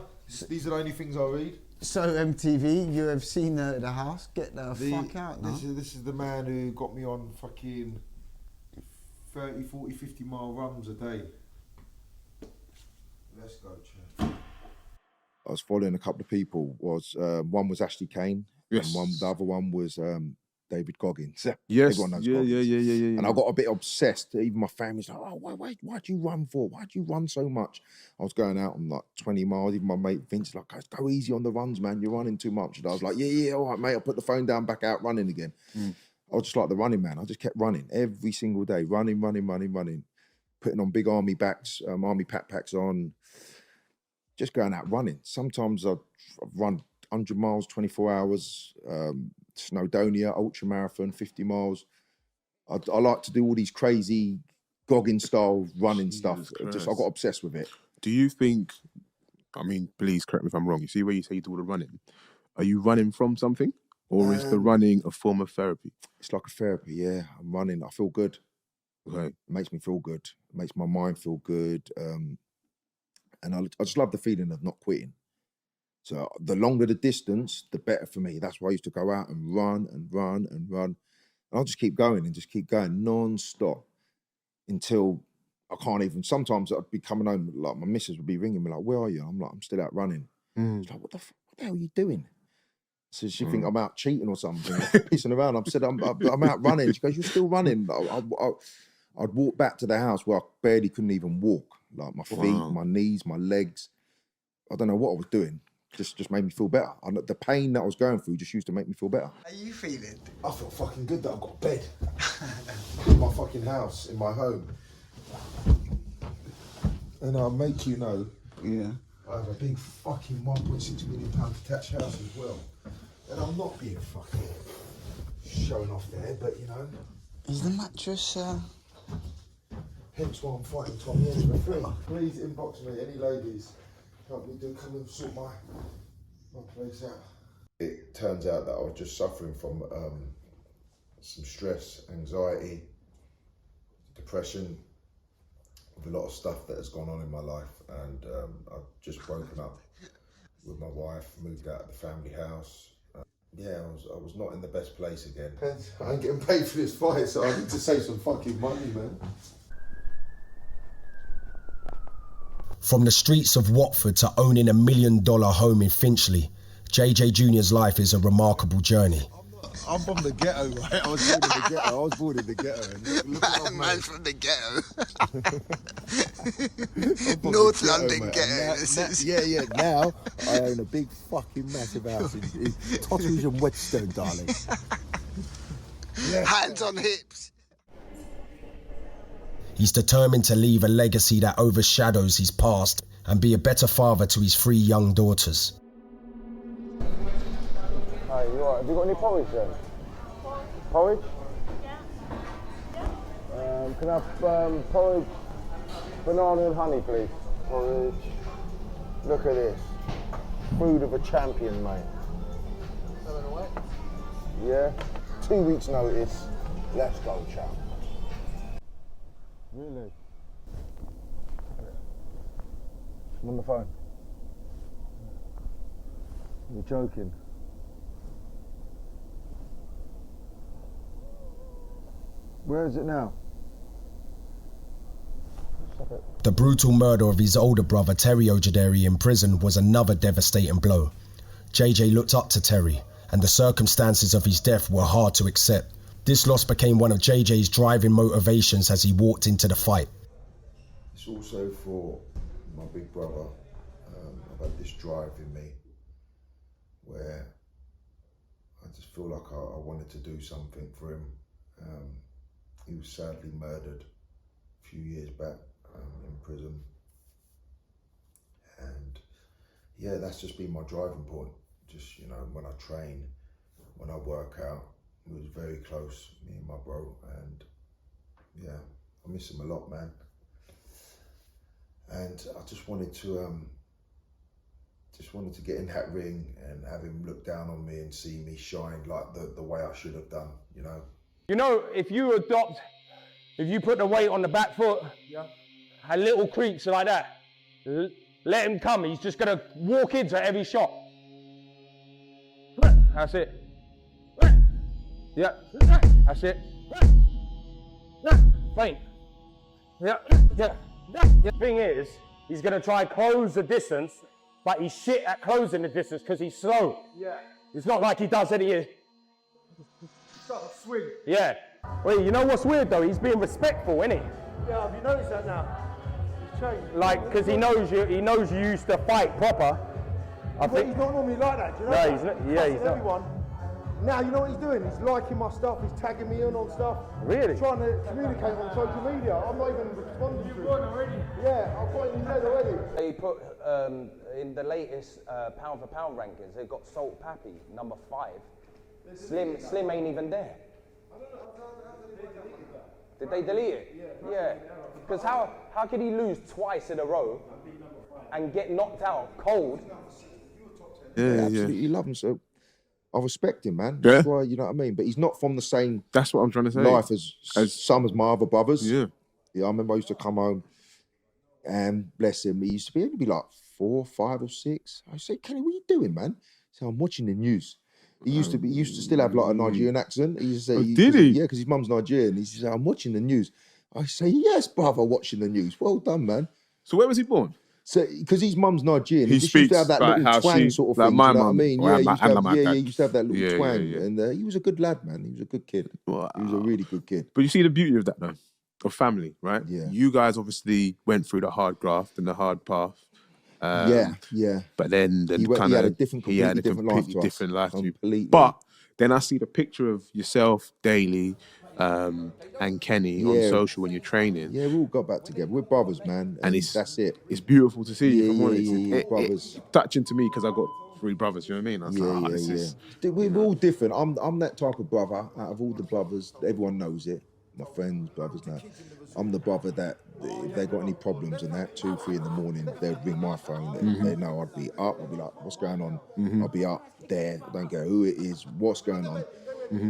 These are the only things I read. So MTV, you have seen the house. Get the fuck out now. This is the man who got me on fucking 30, 40, 50 mile runs a day. Let's go, Chad. I was following a couple of people. One was Ashley Kane, yes, and the other one was David Goggins. Yes, Everyone knows yeah. Goggins. And I got a bit obsessed. Even my family's like, oh, why do you run for? Why do you run so much? I was going out on like 20 miles. Even my mate Vince like, go easy on the runs, man. You're running too much. And I was like, yeah, all right, mate. I'll put the phone down, back out running again. I was just like the running man. I just kept running every single day, running. Putting on big army backpacks on, just going out running. Sometimes I've run 100 miles, 24 hours, Snowdonia, ultra marathon, 50 miles. I like to do all these crazy Goggins style running stuff. I got obsessed with it. Do you think, I mean, please correct me if I'm wrong, you see where you say you do all the running, are you running from something? Or is the running a form of therapy? It's like a therapy, yeah. I'm running, I feel good. Right. It makes me feel good. It makes my mind feel good. And I just love the feeling of not quitting. So the longer the distance, the better for me. That's why I used to go out and run. And I'll just keep going and just keep going non-stop until I can't even, sometimes I'd be coming home, like my missus would be ringing me like, where are you? I'm like, I'm still out running. She's like, what the hell are you doing? So she think I'm out cheating or something, pissing around. I said, I'm out running. She goes, you're still running? I'd walk back to the house where I barely couldn't even walk. Like my feet, my knees, my legs. I don't know what I was doing. Just made me feel better. The pain that I was going through just used to make me feel better. How are you feeling? I feel fucking good that I've got a bed in my fucking house, in my home. And I'll make you know, I have a big fucking £1.6 million detached house as well. And I'm not being fucking showing off there, but you know. Is the mattress, Hence why I'm fighting Tommy Hench for free. Please inbox me, any ladies. Help me come and sort my place out. It turns out that I was just suffering from some stress, anxiety, depression, with a lot of stuff that has gone on in my life, and I've just broken up with my wife, moved out of the family house. Yeah, I was not in the best place again. And I ain't getting paid for this fight, so I need to save some fucking money, man. From the streets of Watford to owning $1 million home in Finchley, JJ Jr.'s life is a remarkable journey. I'm from the ghetto, right? I was born in the ghetto. And man's from the ghetto. North London ghetto. Now I own a big fucking massive house in Totteridge and Whetstone, darling. Hands on hips. He's determined to leave a legacy that overshadows his past and be a better father to his 3 young daughters. Hi, you alright? Have you got any porridge then? Porridge? Yeah. Can I have porridge, banana and honey, please? Porridge. Look at this. Food of a champion, mate. Yeah. 2 weeks notice. Let's go, champ. Really? I'm on the phone. You're joking. Where is it now? Stop it. The brutal murder of his older brother Terry Ojuederie in prison was another devastating blow. JJ looked up to Terry, and the circumstances of his death were hard to accept. This loss became one of JJ's driving motivations as he walked into the fight. It's also for my big brother. I've had this drive in me where I just feel like I wanted to do something for him. He was sadly murdered a few years back in prison. And yeah, that's just been my driving point. Just, you know, when I train, when I work out, we was very close, me and my bro, and yeah, I miss him a lot, man. And I just wanted to get in that ring and have him look down on me and see me shine like the way I should have done, you know. You know, if you put the weight on the back foot, a little creaks like that, let him come. He's just gonna walk into every shot. That's it. Yeah, that's it. Faint. Yeah. The thing is, he's gonna try close the distance, but he's shit at closing the distance because he's slow. Yeah. It's not like he does any. start to swing. Yeah. Wait, you know what's weird though? He's being respectful, isn't he? Yeah, have you noticed that now? He's changed. Like, because he knows you used to fight proper. I think he's not normally like that, do you know? No, that? he's not. Yeah, he's not. Everyone. Now you know what he's doing? He's liking my stuff, he's tagging me in on stuff. Really? He's trying to communicate on social media. I'm not even responding to it. You've won already? Yeah, I've got it in head already. They put, in the latest pound for pound rankings, they got Salt Pappy, number 5. Slim ain't even there. Did they delete it? Yeah. Because how could he lose twice in a row and get knocked out cold? Yeah, absolutely love him. So I respect him, man. That's why, you know what I mean? But he's not from the same That's what I'm trying to say. life as some of my other brothers. Yeah. Yeah, I remember I used to come home and bless him, he used to be like 4, 5 or 6. I say, Kenny, what are you doing, man? So I'm watching the news. He used to still have like a Nigerian accent. He used to say, did he? Yeah, because his mum's Nigerian. He said, I'm watching the news. I say, yes, brother, watching the news. Well done, man. So where was he born? So, because his mum's Nigerian, He he just used to have speaks that like little how twang she- sort of like thing. my you know what I mum, mean? or Yeah, he my- used to and have, my yeah, dad. he used to have that little Yeah, twang. yeah. And he was a good lad, man. He was a good kid. Wow. He was a really good kid. But you see the beauty of that though, of family, right? Yeah. You guys obviously went through the hard graft and the hard path. Yeah. But then He had a completely different life to us. different life to you. Completely. But then I see the picture of yourself, Daley, and Kenny on social when you're training. Yeah, we all got back together. We're brothers, man. And that's it. It's beautiful to see. Yeah, if I'm honest. brothers. It's touching to me because I got 3 brothers. You know what I mean? I was like, this is. We're all different. I'm that type of brother. Out of all the brothers, everyone knows it. My friends, brothers now. I'm the brother that if they got any problems and that, 2, 3 in the morning, they'd ring my phone. They know I'd be up. I'd be like, what's going on? I'll be up there. I don't care who it is, what's going on.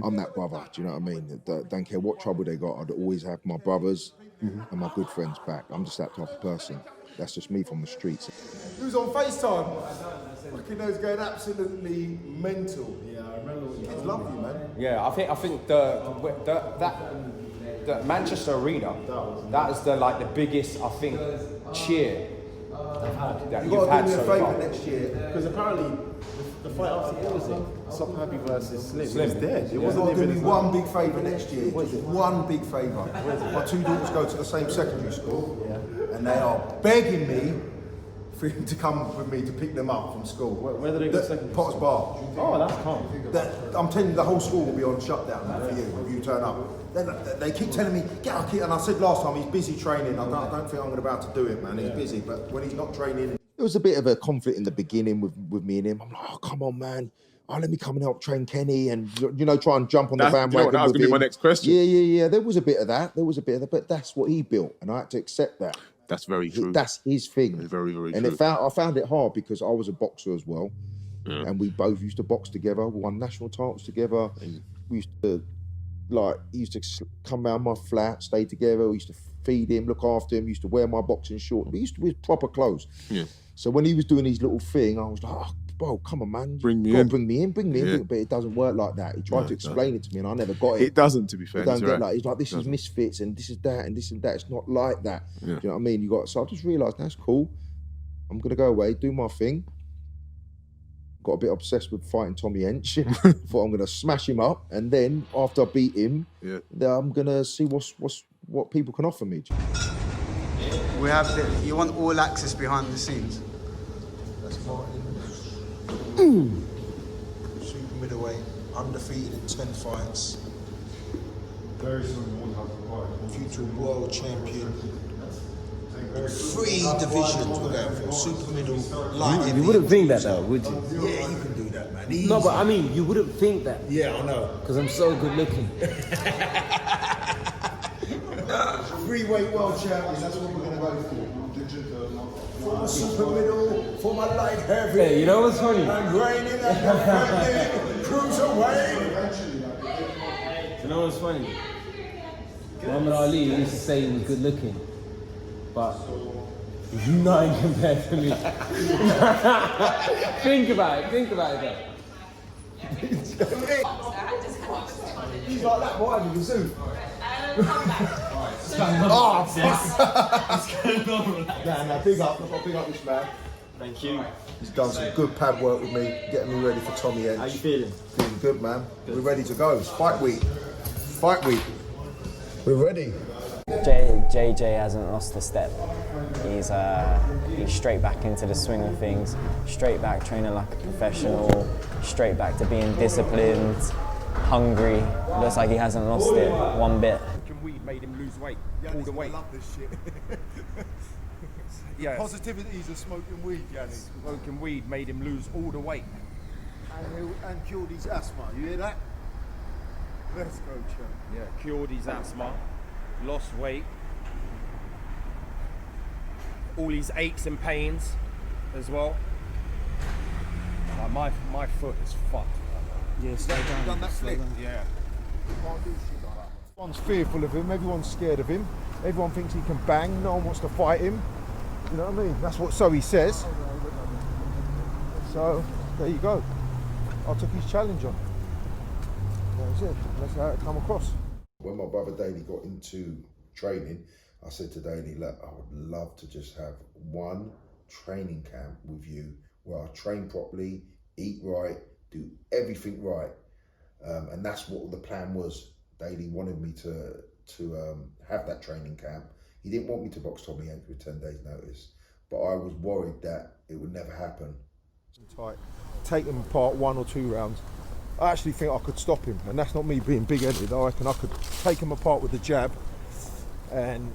I'm that brother. Do you know what I mean? Don't care what trouble they got. I'd always have my brothers and my good friends back. I'm just that type of person. That's just me from the streets. He was on FaceTime. Fucking those going absolutely mental. Yeah, I remember. Kids love you, man. Yeah, I think the Manchester Arena, that is the biggest, I think, cheer that You've you've got had to do me a so favour far. next year, because apparently the fight after what was it? Sop Happy versus Slim. It was dead. It wasn't even. Do me one big favour next year. Just one big favour. My 2 daughters go to the same secondary school, and they are begging me for him to come with me to pick them up from school. Where do they go secondary? Potter's Bar. Oh, that's calm. I'm telling you, the whole school will be on shutdown for you if you turn up. They keep telling me, get our kid, and I said last time, he's busy training. I don't think I'm about to do it, man. He's busy, but when he's not training. There was a bit of a conflict in the beginning with me and him. I'm like, oh, come on, man. Oh, let me come and help train Kenny and, try and jump on the bandwagon. You know what, that was going to be my next question. Yeah. There was a bit of that. But that's what he built, and I had to accept that. That's very true. That's his thing. It's very, very and true. I found it hard because I was a boxer as well. Yeah. And we both used to box together. We won national titles together. We used to, he used to come round my flat, stay together. We used to feed him, look after him. We used to wear my boxing shorts. We used to wear proper clothes. Yeah. So when he was doing his little thing, I was like, oh, bro, come on, man. Bring me in. Bring me in. But it doesn't work like that. He tried to explain it to me and I never got it. It doesn't, to be fair. He's like, this is misfits and this is that and this and that. It's not like that. Yeah. Do you know what I mean? So I just realised, that's cool. I'm going to go away, do my thing. Got a bit obsessed with fighting Tommy Hench. Thought I'm going to smash him up. And then after I beat him, then I'm going to see what people can offer me. We have you want all access behind the scenes. Super middleweight, undefeated in 10 fights. Future world champion. 3 divisions we're going for. Super middle, light heavy. You wouldn't think that though, would you? Yeah, you can do that, man. Easy. No, but I mean, you wouldn't think that. Yeah, I know. Because I'm so good looking. 3-weight world champion, that's what we're going to go for. For my super middle, for my light heavy. Hey, you know what's funny? I'm reigning at the cruiserweight. You know what's funny? Muhammad Ali used to say he was good looking, but he's nothing compared to me. Think about it though. He's like that, what have you seen? Oh, fuck. Nah, big up this man. Thank you. He's done some good pad work with me, getting me ready for Tommy Hench. How you feeling? Feeling good, man. Good. We're ready to go. It's fight week. Fight week. We're ready. JJ hasn't lost a step. He's straight back into the swing of things, straight back training like a professional, straight back to being disciplined, hungry. Looks like he hasn't lost it one bit. Weed made him lose weight, all the weight. I love this shit. Yeah. Positivities of smoking weed, Yanni. Smoking weed made him lose all the weight. And cured his asthma, you hear that? Let's go, champ. Yeah, cured his asthma, lost weight, all his aches and pains as well. Like my foot is fucked. Yeah, slow down. Done that flip? Yeah. Can't do shit like that. Everyone's fearful of him, everyone's scared of him, everyone thinks he can bang, no one wants to fight him. You know what I mean? That's what he says. So, there you go. I took his challenge on. That was it. That's how it come across. When my brother Daley got into training, I said to Daley, look, I would love to just have one training camp with you where I train properly, eat right, do everything right. And that's what the plan was. Daley wanted me to have that training camp. He didn't want me to box Tommy Hench with 10 days notice, but I was worried that it would never happen. Tight. Take him apart 1 or 2 rounds. I actually think I could stop him, and that's not me being big-headed. I reckon I could take him apart with the jab, and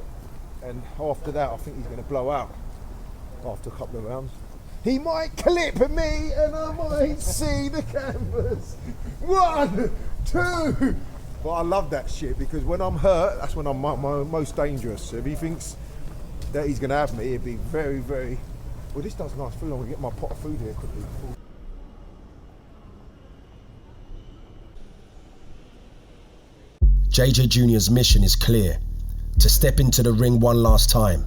after that I think he's going to blow out after a couple of rounds. He might clip me and I might see the canvas. 1, 2. But I love that shit because when I'm hurt, that's when I'm my most dangerous. So if he thinks that he's going to have me, it'd be very, very... Well, this does nice food. I'm going to get my pot of food here quickly. JJ Jr.'s mission is clear: to step into the ring one last time,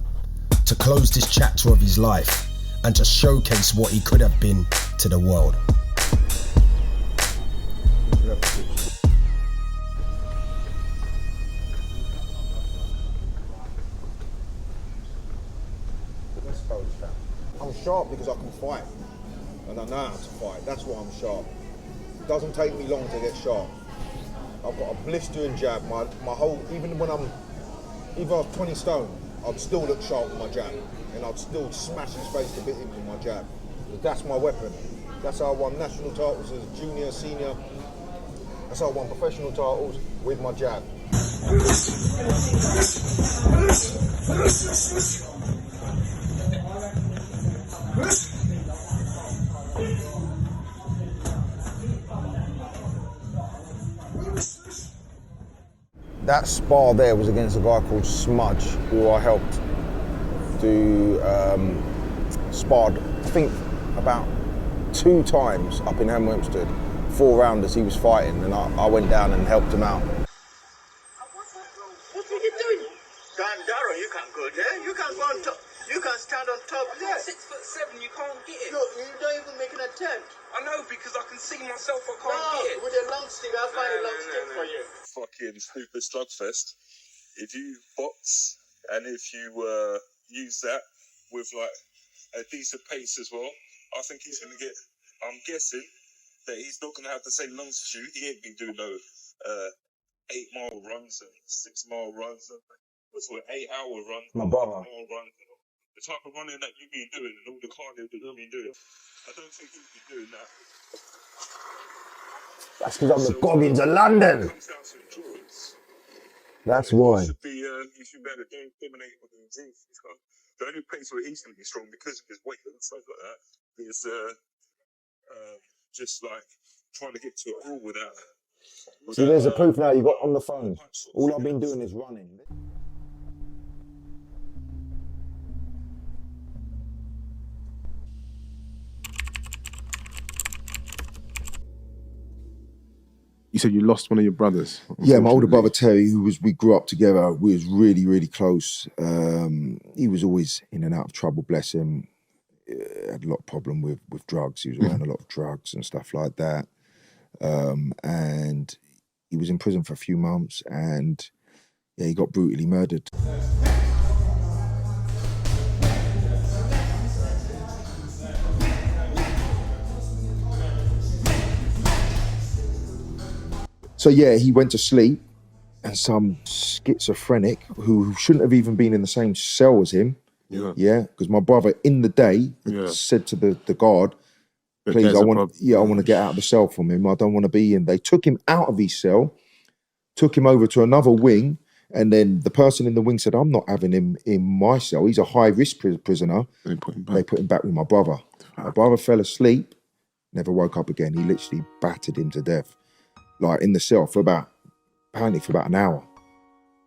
to close this chapter of his life, and to showcase what he could have been to the world. I'm sharp because I can fight, and I know how to fight. That's why I'm sharp. It doesn't take me long to get sharp. I've got a blistering jab. My whole, even when if I was 20 stone, I'd still look sharp with my jab, and I'd still smash his face to bit him with my jab. That's my weapon. That's how I won national titles as junior, senior. That's how I won professional titles with my jab. That spar there was against a guy called Smudge, who I helped do sparred, I think, about 2 times up in Hempstead. 4 rounders he was fighting, and I went down and helped him out. What are you doing? Dan Darrow, you can't go there. You can't go on top. You can't stand on top there. 6'7", you can't get it. No, you don't even make an attempt. I know, because I can see myself, I can't No, get it. with a long stick, I'll find a long stick for you. Fucking Hooper Slugfest. If you box and if you use that with like a decent pace as well, I think he's going to get, I'm guessing that he's not going to have the same lungs as you. He ain't been doing no 8-mile runs and 6-mile runs and 8-hour runs. My brother. The type of running that you've been doing and all the cardio that you've been doing, I don't think he's been doing that. That's because I'm the Goggins of London. That's why. You should be able to dominate with the endurance. The only place where he's going to be strong because of his weight and stuff like that is just like trying to get to it all without. See, there's a proof now you got on the phone. All I've been doing is running. You said you lost one of your brothers. Yeah, my older brother Terry, we grew up together. We was really, really close. He was always in and out of trouble, bless him. Had a lot of problem with drugs. He was around a lot of drugs and stuff like that. And he was in prison for a few months, and yeah, he got brutally murdered. So yeah, he went to sleep, and some schizophrenic who shouldn't have even been in the same cell as him. Yeah, because my brother in the day said to the guard, "Please, I want to get out of the cell from him. I don't want to be in." They took him out of his cell, took him over to another wing, and then the person in the wing said, "I'm not having him in my cell. He's a high-risk prisoner." They put him back with my brother. My brother fell asleep, never woke up again. He literally battered him to death, like in the cell apparently for about an hour,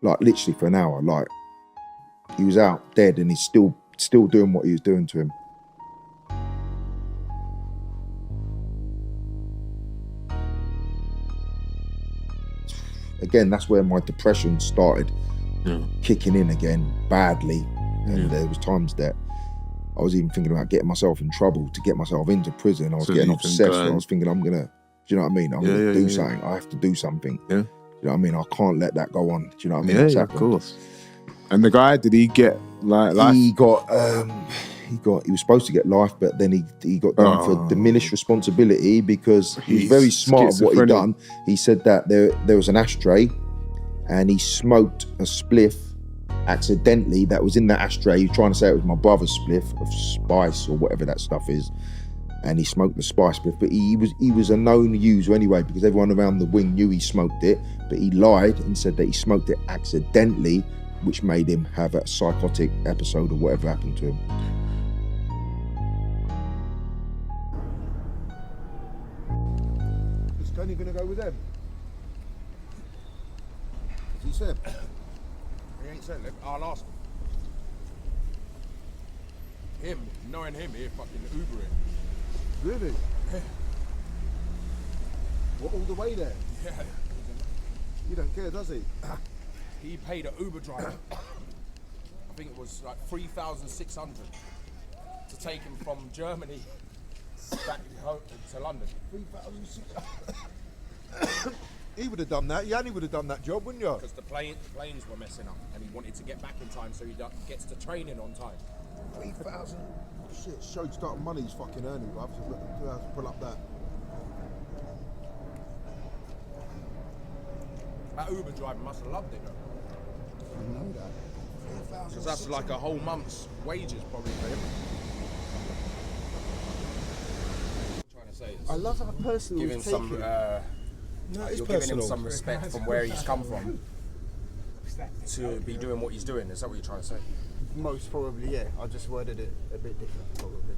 like literally for an hour. Like he was out dead, and he's still doing what he was doing to him. Again, that's where my depression started kicking in again badly. And there was times that I was even thinking about getting myself in trouble to get myself into prison. I was getting obsessed. I was thinking, I'm gonna, do you know what I mean? I'm gonna do something. I have to do something. Yeah. Do you know what I mean? I can't let that go on. Do you know what I mean? Yeah, of course. And the guy, did he get like life? He was supposed to get life, but then he got done for diminished responsibility because he was very smart at what he done. He said that there was an ashtray and he smoked a spliff accidentally that was in that ashtray. He was trying to say it was my brother's spliff of spice or whatever that stuff is. And he smoked the spice spliff, but he was a known user anyway because everyone around the wing knew he smoked it, but he lied and said that he smoked it accidentally, which made him have a psychotic episode or whatever happened to him. Is Tony gonna go with them? He said. He ain't said it. I'll ask him. Knowing him, he'd fucking Uber it. Really? Yeah. What, all the way there? Yeah. He don't care, does he? He paid an Uber driver, I think it was like 3,600 to take him from Germany back home to London. 3,600. He would have done that. Yanni would have done that job, wouldn't you? Because the planes were messing up, and he wanted to get back in time so he gets to training on time. 3,000. Shit, showed starting money he's fucking earning, bruv. So have to pull up that. That Uber driver must have loved it, though. I know that. Because that's like a whole month's wages, probably, for him. What I'm trying to say is, I love how personal give him some. You're giving him some respect from where he's come from to be doing what he's doing. Is that what you're trying to say? Most probably, yeah. I just worded it a bit different, probably.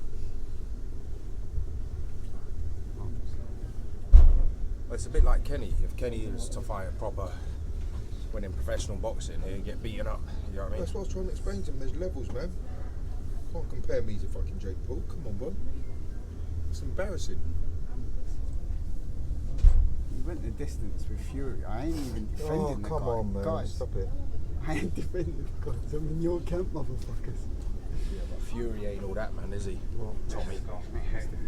Well, it's a bit like Kenny. If Kenny was to fight a proper, when in professional boxing, he'd get beaten up. You know what I mean? That's what I was trying to explain to him. There's levels, man. Can't compare me to fucking Jake Paul. Come on, bro. It's embarrassing. You went the distance with Fury. I ain't even defending the guy. Come on, man. Guys, stop it. I ain't defending the guys. I'm in your camp, motherfuckers. Yeah, but Fury ain't all that, man, is he? Tommy.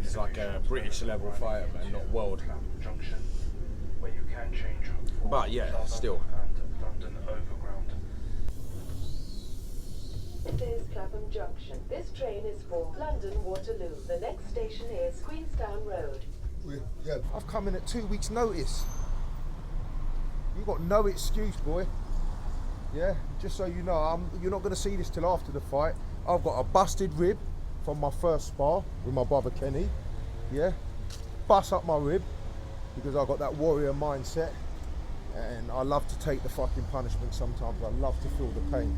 He's like a British level fighter, man, not world. But yeah, still. This is Clapham Junction. This train is for London Waterloo. The next station is Queenstown Road. Yeah, I've come in at 2 weeks' notice. You got no excuse, boy. Yeah, just so you know, you're not going to see this till after the fight. I've got a busted rib from my first spar with my brother Kenny. Yeah, bust up my rib because I've got that warrior mindset, and I love to take the fucking punishment sometimes. I love to feel the pain.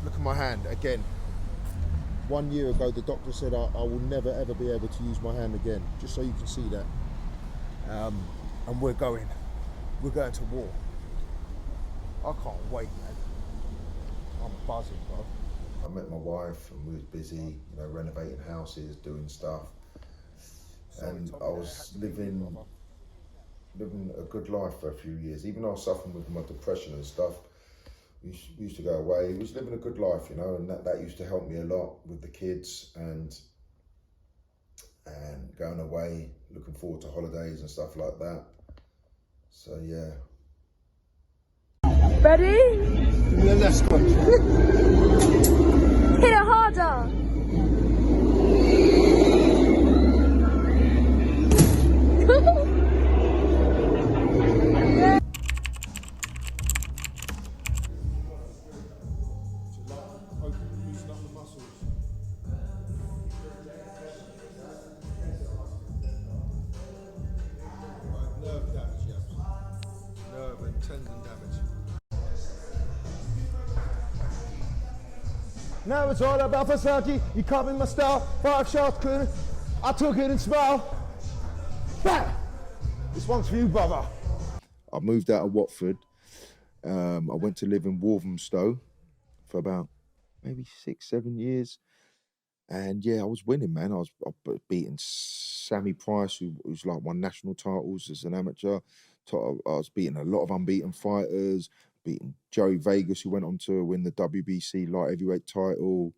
Look at my hand again. 1 year ago, the doctor said I will never ever be able to use my hand again, just so you can see that. And we're going to war. I can't wait, man. I'm buzzing, bro. I met my wife and we was busy, renovating houses, doing stuff. And I was living a good life for a few years. Even though I was suffering with my depression and stuff, we used to go away. We was living a good life, and that used to help me a lot with the kids and going away, looking forward to holidays and stuff like that. So yeah. Ready? Yeah, let's go. Hit it harder. Now it's all about Versace. You caught me in my style. 5 shots couldn't. I took it and smiled. Bam! This one's for you, brother. I moved out of Watford. I went to live in Walthamstow for about maybe 6, 7 years. And yeah, I was winning, man. I was beating Sammy Price, who's like won national titles as an amateur. I was beating a lot of unbeaten fighters, beating Joey Vegas, who went on to win the WBC light heavyweight title.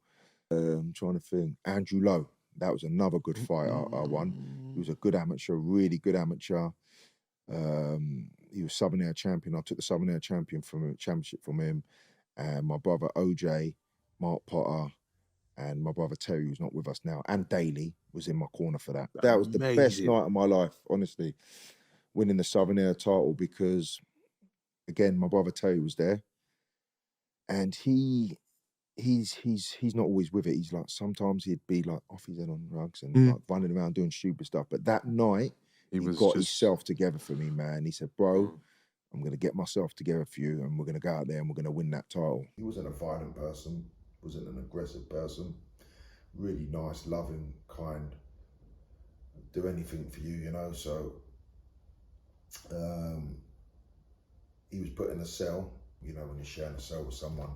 I'm trying to think. Andrew Lowe, that was another good fight I won. He was a good amateur, really good amateur. He was Southern Air champion. I took the Southern Air championship from him. And my brother OJ, Mark Potter, and my brother Terry, who's not with us now, and Daley was in my corner for that. That was the best night of my life, honestly, winning the Southern Air title, because, again, my brother Terry was there, and he's not always with it. He's like, sometimes he'd be like off his head on drugs and like running around doing stupid stuff. But that night, he got himself together for me, man. He said, bro, I'm going to get myself together for you, and we're going to go out there and we're going to win that title. He wasn't a violent person. Wasn't an aggressive person, really nice, loving, kind, do anything for you, you know. So he was put in a cell, you know, when you're sharing a cell with someone,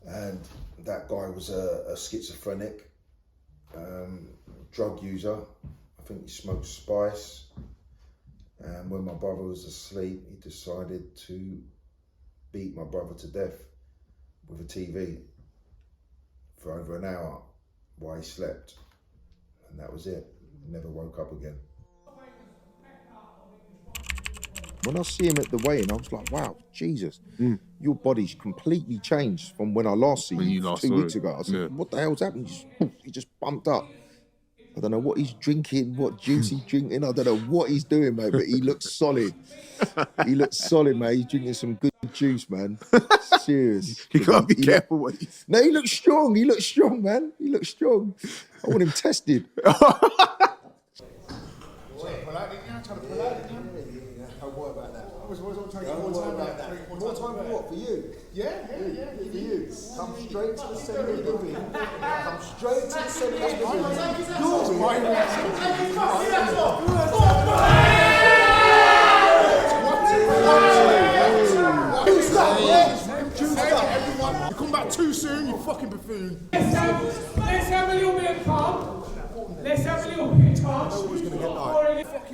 and that guy was a schizophrenic, drug user. I think he smoked spice, and when my brother was asleep, he decided to beat my brother to death with a TV for over an hour while he slept, and that was it. Never woke up again. When I see him at the weigh-in, I was like, wow, Jesus, your body's completely changed from when I last seen you 2 weeks ago. I said, what the hell's happened? He just bumped up. I don't know what he's drinking, what juice he's drinking. I don't know what he's doing, mate, but he looks solid. He looks solid, mate. He's drinking some good juice, man. Serious. You gotta be careful what you... No, he looks strong. He looks strong, man. He looks strong. I want him tested. More time for what? For you? Yeah. For you. Come straight to the centre of the ring. Come straight to the centre of the ring. You're my You come back too soon, you fucking buffoon. Let's have a little bit of calm. Let's have a little bit of calm.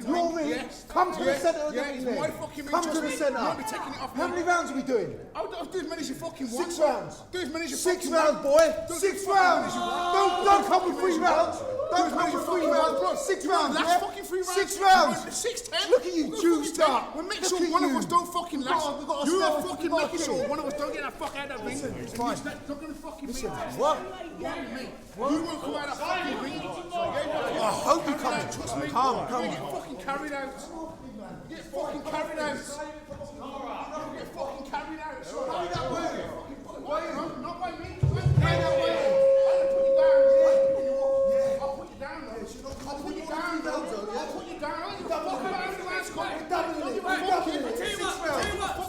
Your ring. Come to the centre of the ring then. Come to the centre. How many rounds are we doing? I'll do as many as you fucking want. 6 rounds. Do as many as you 6 rounds, boy. 6 rounds. Don't come with 3 rounds. Don't come with 3 rounds. 6 rounds. Last fucking 3 rounds. 6 rounds. 6-10. Look at you, juiced up. We'll make sure one of us don't fucking last. You are fucking making sure one of us don't get that fuck out of that ring. It's fine. Not gonna fucking Listen, me. what? You won't come out of that fucking ring. I hope you come. Trust me. Come. You get fucking carried out. You get fucking carried out. You get fucking carried out. Carry that way. Not by me. Carry that way. I'll put you down. I'll put you down. I'll put you down.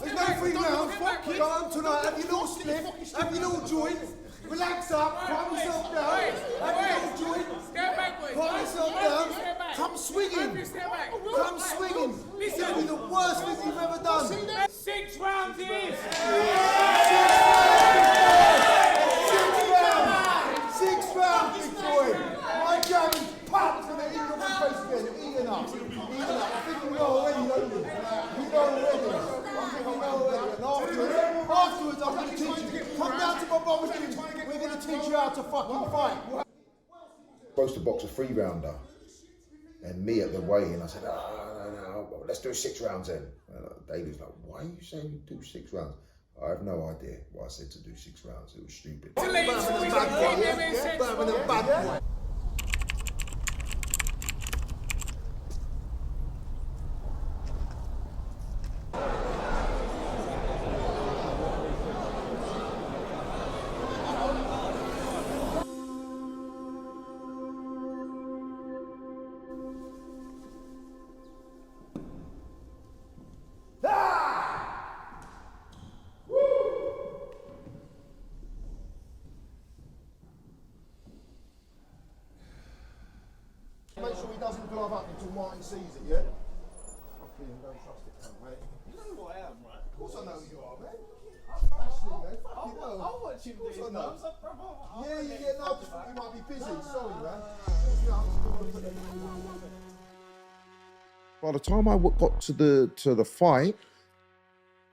There's no 3 rounds. Go home tonight. Have your little split. Have your little joint. Relax up. Calm yourself down. Have your little joint. Calm yourself down. Come swinging. Come swinging. It's going to be the worst thing you've ever done. 6 rounds is. 6 rounds, big boy. My jab is popped and then eat on my face again. Eating up. I think you know already, don't you? You know already. I think you know already. And afterwards, I'm going to teach you. Come down to my brother's gym. We're going to teach you how to fucking fight. Supposed to box a 3-rounder, and me at the weigh-in, I said, no, let's do 6 rounds then. And Daley's like, why are you saying you do 6 rounds? I have no idea why I said to do 6 rounds. It was stupid. glove up until Martin sees it, yeah? Fucking don't trust it, mate. You know who I am, right? Of course I know who you are, man. Ashley, man. Fucking hell. I'll watch him do his numbs. Yeah, no, I just thought you might be busy. Sorry, man. By the time I got to the fight,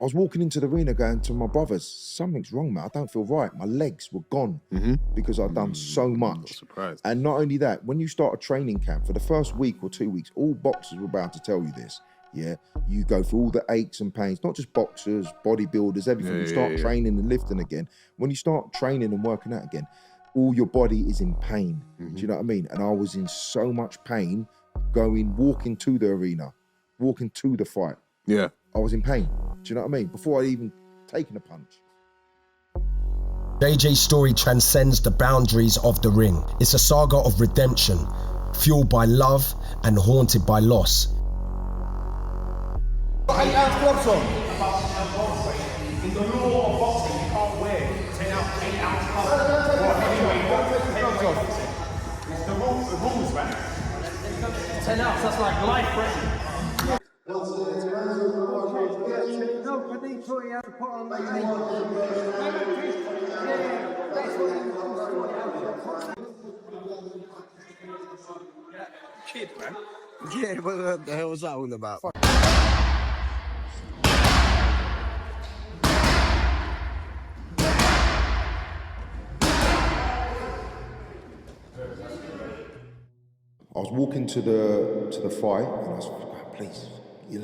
I was walking into the arena going to my brothers, something's wrong, man. I don't feel right. My legs were gone because I'd done so much. Not surprised. And not only that, when you start a training camp, for the first week or 2 weeks, all boxers were about to tell you this. Yeah, you go through all the aches and pains, not just boxers, bodybuilders, everything. You start training and lifting again. When you start training and working out again, all your body is in pain. Do you know what I mean? And I was in so much pain walking to the arena, walking to the fight. Yeah. I was in pain. Do you know what I mean? Before I'd even taken a punch. JJ's story transcends the boundaries of the ring. It's a saga of redemption, fueled by love and haunted by loss. 8-ounce gloves on. In the law of boxing, you can't wear 8-ounce gloves. It's the rules, man. 10 ounce, that's like life-threatening. No, but they thought you had to put on Kid, man. Yeah, what the hell was that all about? I was walking to the fight and I was like, oh, please, get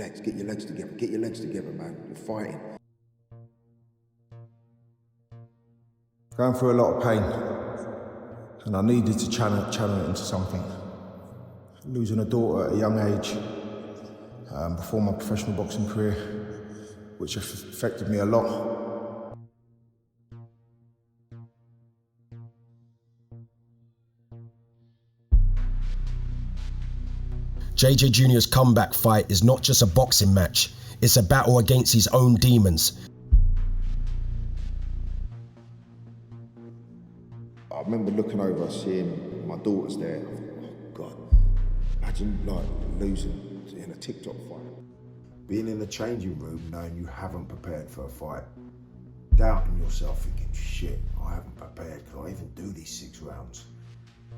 your legs together, man. You're fighting. Going through a lot of pain, and I needed to channel it into something. Losing a daughter at a young age, before my professional boxing career, which affected me a lot. JJ Jr.'s comeback fight is not just a boxing match, it's a battle against his own demons. I remember looking over, seeing my daughters there. Oh God, imagine like losing in a TikTok fight. Being in the changing room knowing you haven't prepared for a fight. Doubting yourself, thinking, shit, I haven't prepared, can I even do these 6 rounds?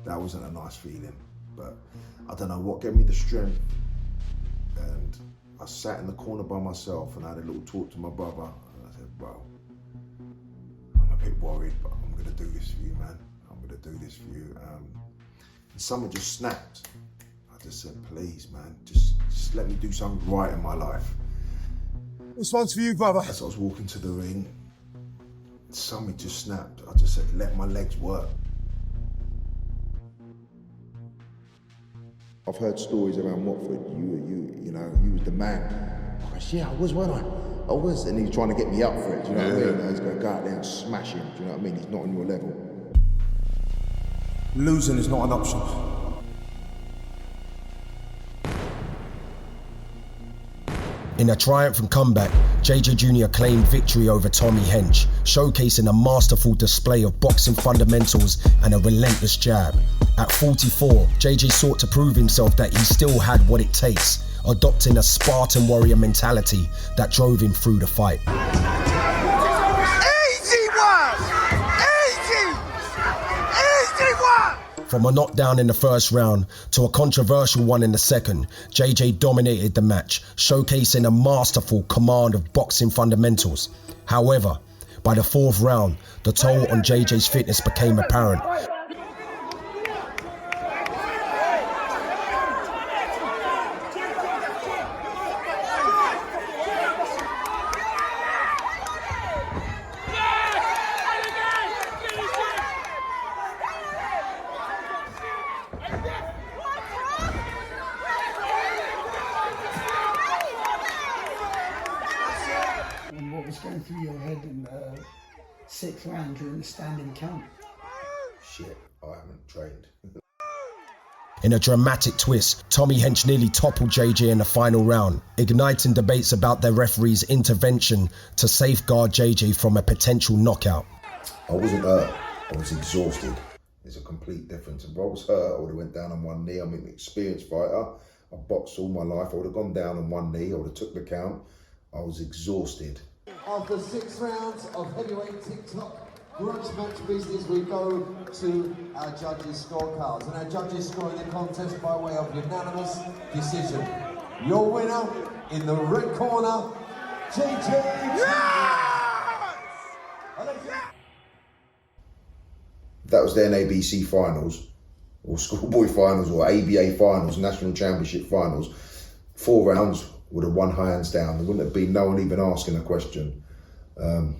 That wasn't a nice feeling, but I don't know what gave me the strength. And I sat in the corner by myself and I had a little talk to my brother. And I said, bro, I'm a bit worried, but I'm gonna do this for you, man. I'm gonna do this for you. And someone just snapped. I just said, please, man, just let me do something right in my life. This one's for you, brother. As I was walking to the ring, something just snapped. I just said, let my legs work. I've heard stories around Watford. You was the man. I go, yeah, I was, weren't I? I was, and he's trying to get me up for it. Do you know what I mean? He's going to go out there and smash him. Do you know what I mean? He's not on your level. Losing is not an option. In a triumphant comeback, JJ Jr. claimed victory over Tommy Hench, showcasing a masterful display of boxing fundamentals and a relentless jab. At 44, JJ sought to prove himself that he still had what it takes, adopting a Spartan warrior mentality that drove him through the fight. Easy one! Easy one! From a knockdown in the first round to a controversial one in the second, JJ dominated the match, showcasing a masterful command of boxing fundamentals. However, by the 4th round, the toll on JJ's fitness became apparent. What was going through your head in the 6th round during the standing count? Shit, I haven't trained. In a dramatic twist, Tommy Hench nearly toppled JJ in the final round, igniting debates about the referee's intervention to safeguard JJ from a potential knockout. I wasn't hurt, I was exhausted. It's a complete difference. If I was hurt, I would have went down on one knee. I'm an experienced fighter. I've boxed all my life. I would have gone down on one knee. I would have took the count. I was exhausted. After 6 rounds of heavyweight TikTok grudge match business, we go to our judges' scorecards. And our judges scoring the contest by way of unanimous decision. Your winner in the red corner, JJ. That was then ABC finals, or schoolboy finals, or ABA finals, national championship finals. 4 rounds would have won hands down. There wouldn't have been no one even asking a question.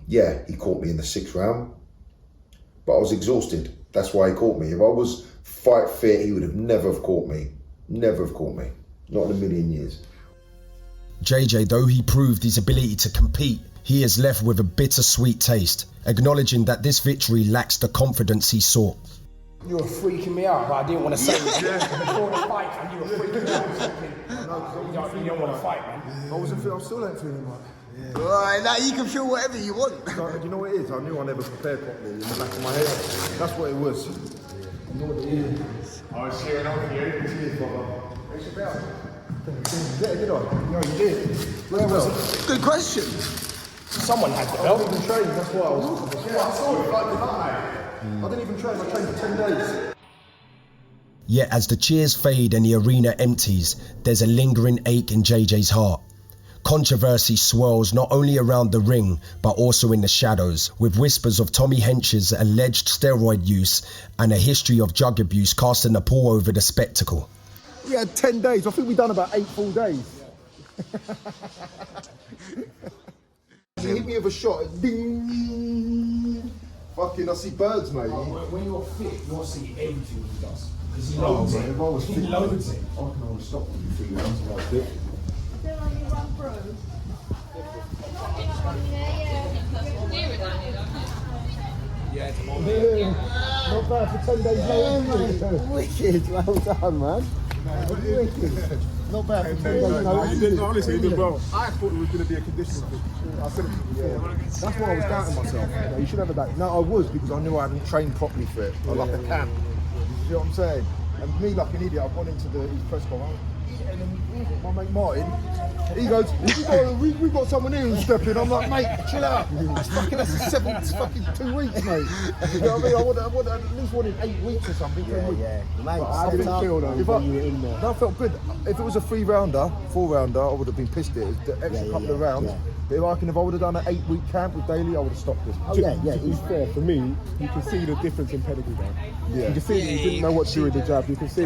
Yeah, he caught me in the 6th round, but I was exhausted. That's why he caught me. If I was fight fit, he would have never have caught me. Never have caught me. Not in a million years. JJ, though he proved his ability to compete, he is left with a bittersweet taste, acknowledging that this victory lacks the confidence he sought. You were freaking me out, but I didn't want to say it. Before the fight, and you were freaking me out. You don't want to fight, man. I wasn't feeling, I still don't feel much. Yeah. Right, now you can feel whatever you want. You know what it is? I knew I never prepared properly in the back of my head. That's what it was. You know what it is? I was cheering on for you. Cheers, brother. What's it about? Did I? No, you did. Where was it? Good question. Someone had the belt. I didn't even train, that's why I was. Yeah, I saw it like tonight. I didn't even train, I trained for 10 days. Yet as the cheers fade and the arena empties, there's a lingering ache in JJ's heart. Controversy swirls not only around the ring, but also in the shadows, with whispers of Tommy Hench's alleged steroid use and a history of drug abuse casting a pall over the spectacle. We had 10 days, I think we've done about 8 full days. He hit me with a shot, ding! Fucking, I see birds, mate. When you're fit, you'll see everything he does. Because he loads it. If I was fit, he loads it. I can always stop him in 3 rounds if I was fit. Yeah, not bad for 10 days. Yeah, wicked, well done, man. Wicked. Not bad for 10 days. You did, honestly, you did well. I thought it was going to be a conditioning thing. I said it before. That's why I was doubting myself. You should have that. No, I was, because I knew I hadn't trained properly for it. Like a camp. You know what I'm saying? And me, like an idiot, I've gone into his press conference. And then my mate Martin, he goes, we got someone here who's stepping. I'm like, mate, chill out. That's 2 weeks, mate. You know what I mean? I would at least wanted 8 weeks or something. Yeah. Mate, I didn't feel though. I felt good. If it was a 3-rounder, 4-rounder, I would have been pissed at it. The extra couple of rounds. Yeah. But if I would have done an 8-week camp with Daley, I would have stopped this. Oh, yeah. It's fair. For me, you can see the difference in pedigree though. Yeah. You can see he didn't know what to do with the jab. You can see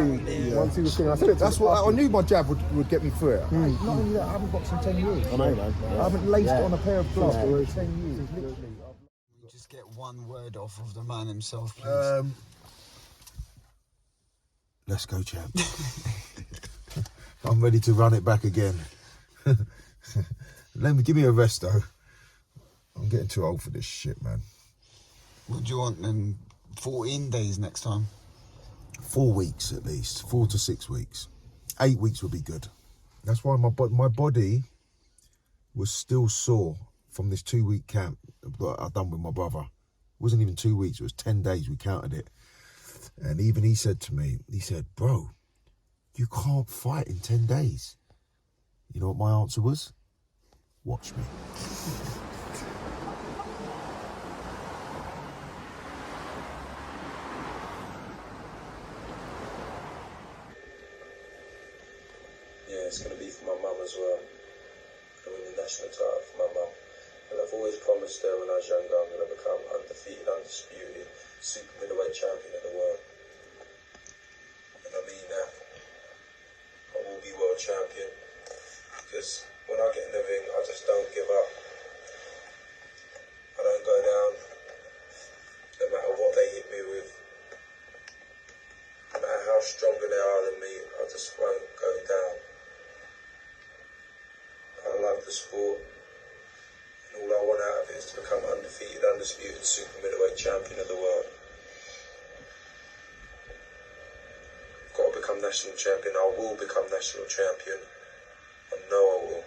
once he was thinking, I said, that's what I knew my jab would get me through it. Not only that, I haven't boxed in 10 years. I know, man. I haven't laced on a pair of gloves for 10 years. Literally. Just get one word off of the man himself, please. Let's go, champ. I'm ready to run it back again. Give me a rest though. I'm getting too old for this shit, man. What do you want then? 14 days next time? 4 weeks at least, 4 to 6 weeks. 8 weeks would be good. That's why my body was still sore from this 2-week camp that I've done with my brother. It wasn't even 2 weeks, it was 10 days, we counted it. And even he said to me, bro, you can't fight in 10 days. You know what my answer was? Watch me. Yeah, it's going to be for my mum as well. I'm going to win the national title for my mum. And I've always promised her when I was younger I'm going to become undefeated, undisputed, super middleweight champion of the world. And I mean that. I will be world champion. Because when I get in the ring, I just don't give up. I don't go down, no matter what they hit me with. No matter how stronger they are than me, I just won't go down. I love the sport, and all I want out of it is to become undefeated, undisputed, super middleweight champion of the world. I've got to become national champion. I will become national champion. I know I will.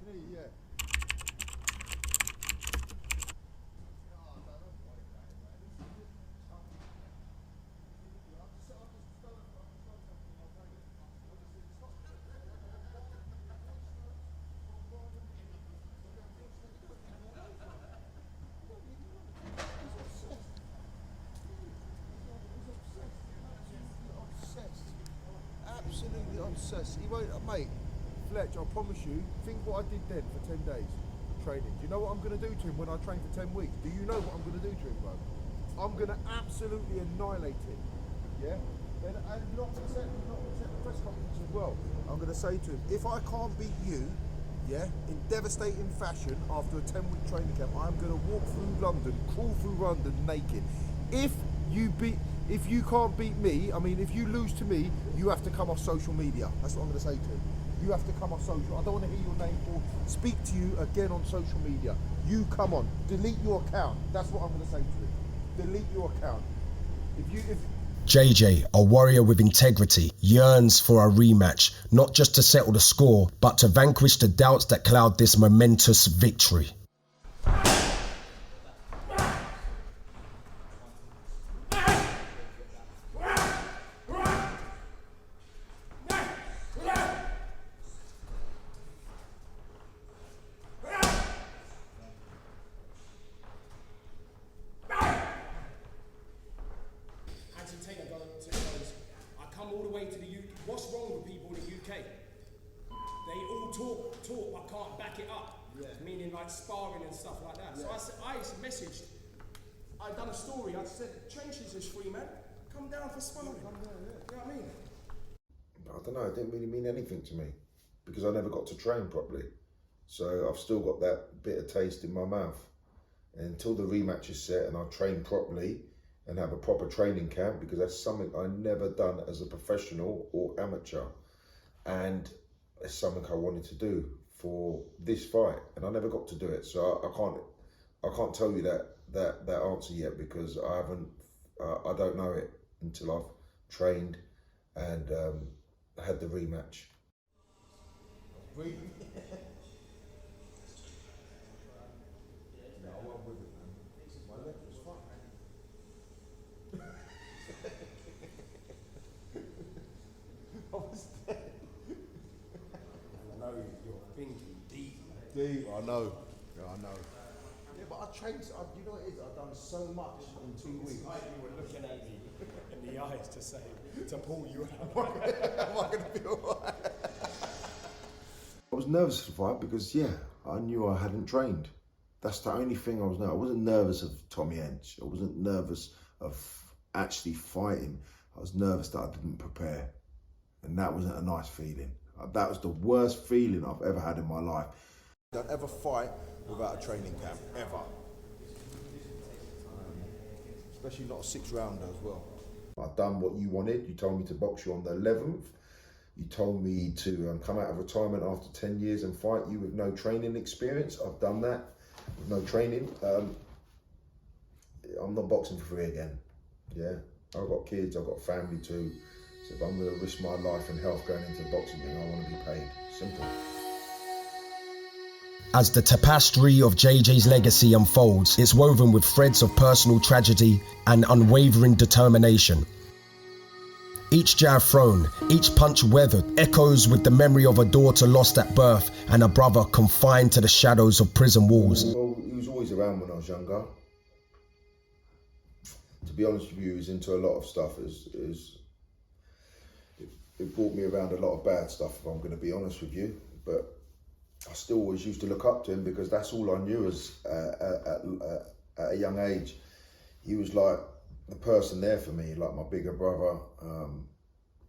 can hear you, yeah. Absolutely obsessed. He won't, mate. Fletch, I promise you, think what I did then for 10 days training. Do you know what I'm going to do to him when I train for 10 weeks? Do you know what I'm going to do to him, bro? I'm going to absolutely annihilate him. Yeah? And not to set the press conference as well. I'm going to say to him, if I can't beat you, yeah, in devastating fashion after a 10-week training camp, I'm going to walk through London, crawl through London naked. If you can't beat me, I mean, if you lose to me, you have to come off social media. That's what I'm going to say to him. You have to come off social. I don't want to hear your name or speak to you again on social media. You come on, delete your account. That's what I'm going to say to him. Delete your account. JJ, a warrior with integrity, yearns for a rematch, not just to settle the score, but to vanquish the doubts that cloud this momentous victory. What's wrong with people in the UK? They all talk, but can't back it up. Yeah. Meaning like sparring and stuff like that. Yeah. So I messaged, I done a story, I said, Trenches is free, man. Come down for sparring. You know what I mean? I don't know, it didn't really mean anything to me because I never got to train properly. So I've still got that bitter taste in my mouth. And until the rematch is set and I train properly and have a proper training camp, because that's something I never done as a professional or amateur, and it's something I wanted to do for this fight and I never got to do it. So I can't tell you that answer yet because I don't know it until I've trained and had the rematch. I know you're thinking deep. Deep, I know. Yeah, I know. Yeah, but I trained, you know what it is? I've done so much in 2 weeks. You were looking at me in the eyes to pull you out. Am I going to be alright? I was nervous for the fight because, yeah, I knew I hadn't trained. That's the only thing I was nervous. I wasn't nervous of Tommy Hench. I wasn't nervous of actually fighting. I was nervous that I didn't prepare. And that wasn't a nice feeling. That was the worst feeling I've ever had in my life. Don't ever fight without a training camp, ever. Especially not a 6-rounder as well. I've done what you wanted. You told me to box you on the 11th. You told me to come out of retirement after 10 years and fight you with no training experience. I've done that with no training. I'm not boxing for free again. Yeah, I've got kids, I've got family too. So if I'm going to risk my life and health going into the boxing ring, I want to be paid. Simple. As the tapestry of JJ's legacy unfolds, it's woven with threads of personal tragedy and unwavering determination. Each jab thrown, each punch weathered, echoes with the memory of a daughter lost at birth and a brother confined to the shadows of prison walls. Well, he was always around when I was younger. To be honest with you, he was into a lot of stuff. It brought me around a lot of bad stuff, if I'm going to be honest with you. But I still always used to look up to him because that's all I knew as at a young age. He was like the person there for me, like my bigger brother.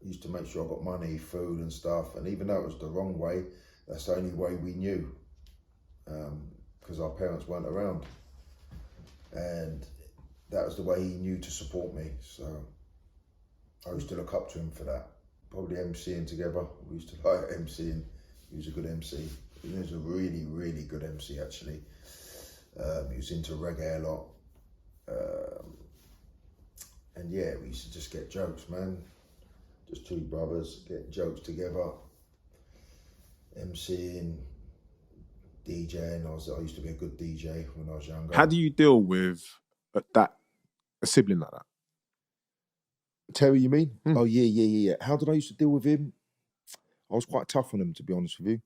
Used to make sure I got money, food and stuff. And even though it was the wrong way, that's the only way we knew because our parents weren't around. And that was the way he knew to support me. So I used to look up to him for that. Probably MCing together. We used to like MCing. He was a good MC. He was a really, really good MC actually. He was into reggae a lot. And yeah, we used to just get jokes, man. Just two brothers, get jokes together. MCing, DJing. I used to be a good DJ when I was younger. How do you deal with a sibling like that? Terry, you mean? Oh, yeah. How did I used to deal with him? I was quite tough on him, to be honest with you.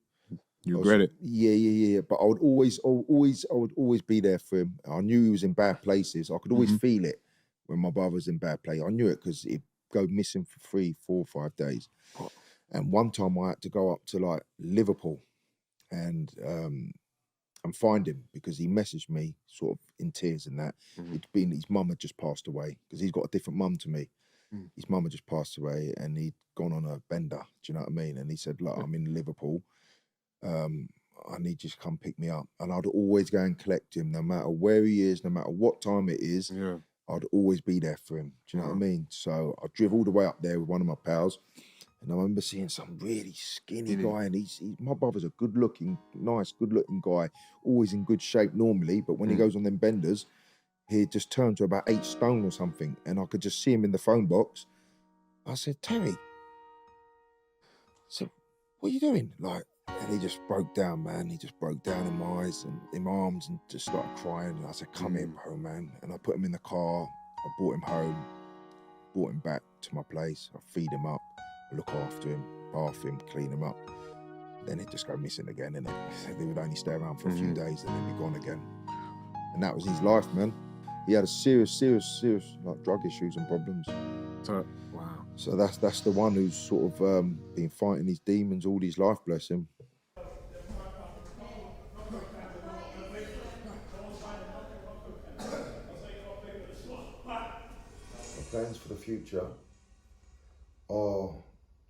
You regret it? Yeah. But I would always be there for him. I knew he was in bad places. I could always feel it when my brother was in bad place. I knew it because he'd go missing for 3, 4, 5 days. And one time I had to go up to like Liverpool and find him because he messaged me sort of in tears and that. His mum had just passed away because he's got a different mum to me. His mum had just passed away and he'd gone on a bender. Do you know what I mean? And he said, look, I'm in Liverpool. I need you to come pick me up. And I'd always go and collect him no matter where he is, no matter what time it is. I'd always be there for him. Do you know what I mean? So I drove all the way up there with one of my pals. And I remember seeing some really skinny guy, and my brother's a nice, good-looking guy, always in good shape normally, but when he goes on them benders, he'd just turn to about 8 stone or something, and I could just see him in the phone box. I said, Terry, so what are you doing? And he just broke down, man. He just broke down in my eyes and in my arms and just started crying. And I said, come here, bro, man. And I put him in the car. I brought him home, brought him back to my place. I feed him up, I look after him, bath him, clean him up. Then he'd just go missing again, innit? They would only stay around for a few days and then be gone again. And that was his life, man. He had a serious like drug issues and problems. Wow. So that's the one who's sort of been fighting his demons all his life, bless him. Plans for the future are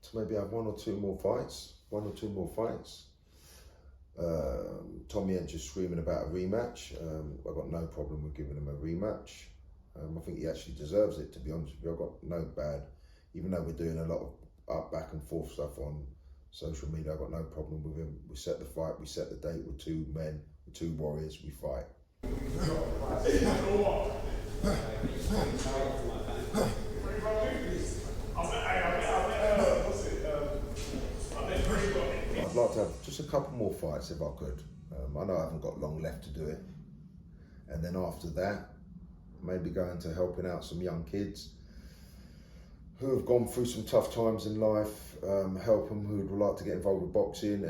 to maybe have 1 or 2 more fights. Tommy Hench is screaming about a rematch. I've got no problem with giving him a rematch. I think he actually deserves it, to be honest with you. I've got no bad, even though we're doing a lot of back and forth stuff on social media, I've got no problem with him. We set the fight, we set the date with 2 men, with 2 warriors, we fight. I'd like to have just a couple more fights if I could. I know I haven't got long left to do it. And then after that, maybe go into helping out some young kids who have gone through some tough times in life, help them who would like to get involved with boxing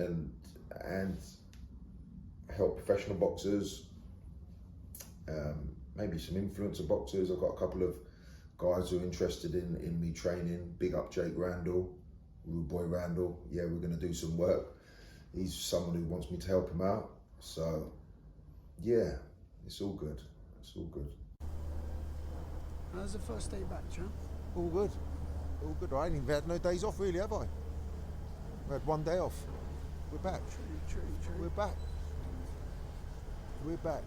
and help professional boxers, maybe some influencer boxers. I've got a couple of guys who are interested in me training. Big up Jake Randall, Rude Boy Randall. Yeah, we're going to do some work. He's someone who wants me to help him out. So, yeah, it's all good. It's all good. How's the first day back, champ? All good. All good. I ain't even had no days off, really, have I? I had 1 day off. We're back. True. We're back. We're back.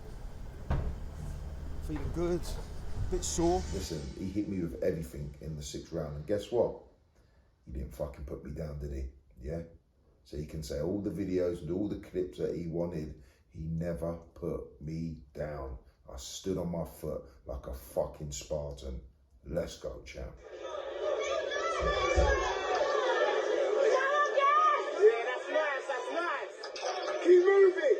Feeling good. Bit sore. Listen, he hit me with everything in the 6th round, and guess what? He didn't fucking put me down, did he? Yeah? So he can say all the videos and all the clips that he wanted, he never put me down. I stood on my foot like a fucking Spartan. Let's go, champ. Yeah, that's nice. Keep moving.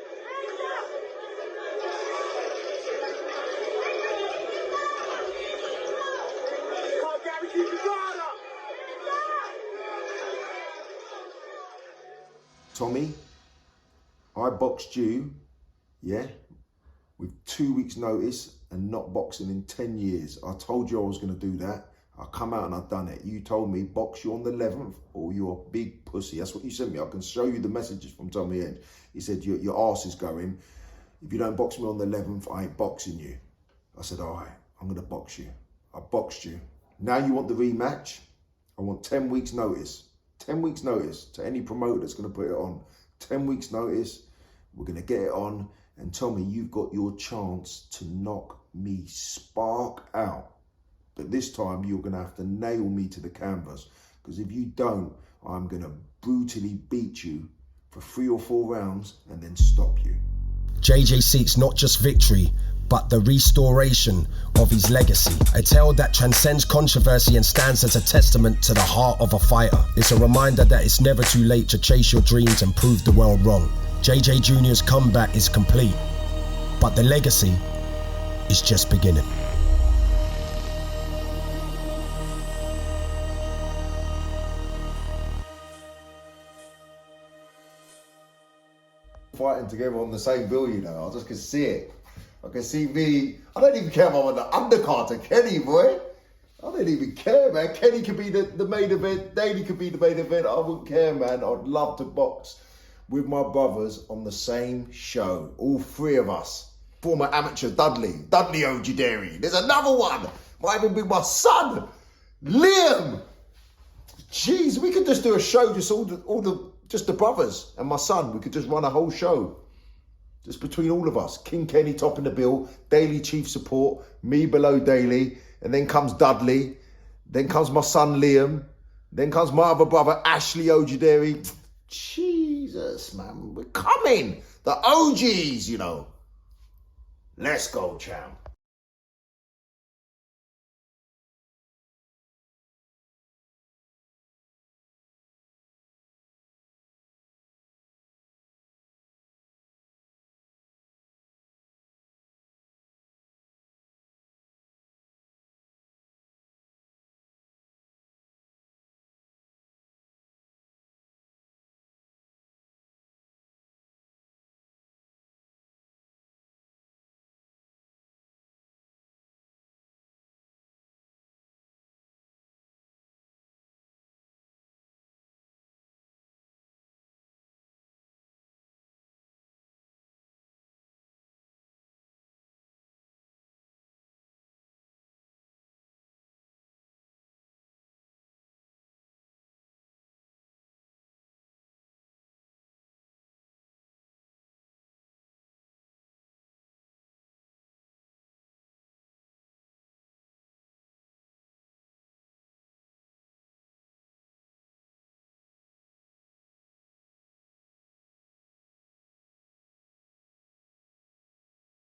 Keep your guard up. Tommy, I boxed you, yeah, with 2 weeks notice and not boxing in 10 years. I told you I was going to do that. I come out and I've done it. You told me box you on the 11th or you're a big pussy. That's what you sent me. I can show you the messages from Tommy Hench. He said, your arse is going. If you don't box me on the 11th, I ain't boxing you. I said, all right, I'm going to box you. I boxed you. Now you want the rematch? I want 10 weeks notice. 10 weeks notice to any promoter that's going to put it on. 10 weeks notice. We're going to get it on. And tell me you've got your chance to knock me spark out. But this time you're going to have to nail me to the canvas. Because if you don't, I'm going to brutally beat you for 3 or 4 rounds and then stop you. JJ seeks not just victory, but the restoration of his legacy. A tale that transcends controversy and stands as a testament to the heart of a fighter. It's a reminder that it's never too late to chase your dreams and prove the world wrong. JJ Jr.'s comeback is complete, but the legacy is just beginning. Fighting together on the same bill, you know. I just can see it. I can see me. I don't even care if I'm on the undercard to Kenny, boy. I don't even care, man. Kenny could be the main event. Daley could be the main event. I wouldn't care, man. I'd love to box with my brothers on the same show. All three of us. Former amateur Dudley Ojuederie. There's another one. Might even be my son, Liam. Jeez, we could just do a show, just the brothers and my son. We could just run a whole show. Just between all of us. King Kenny topping the bill, Daley chief support, me below Daley, and then comes Dudley, then comes my son Liam, then comes my other brother Aisha Ojuederie. Jesus, man, we're coming. The OGs, you know. Let's go, champ.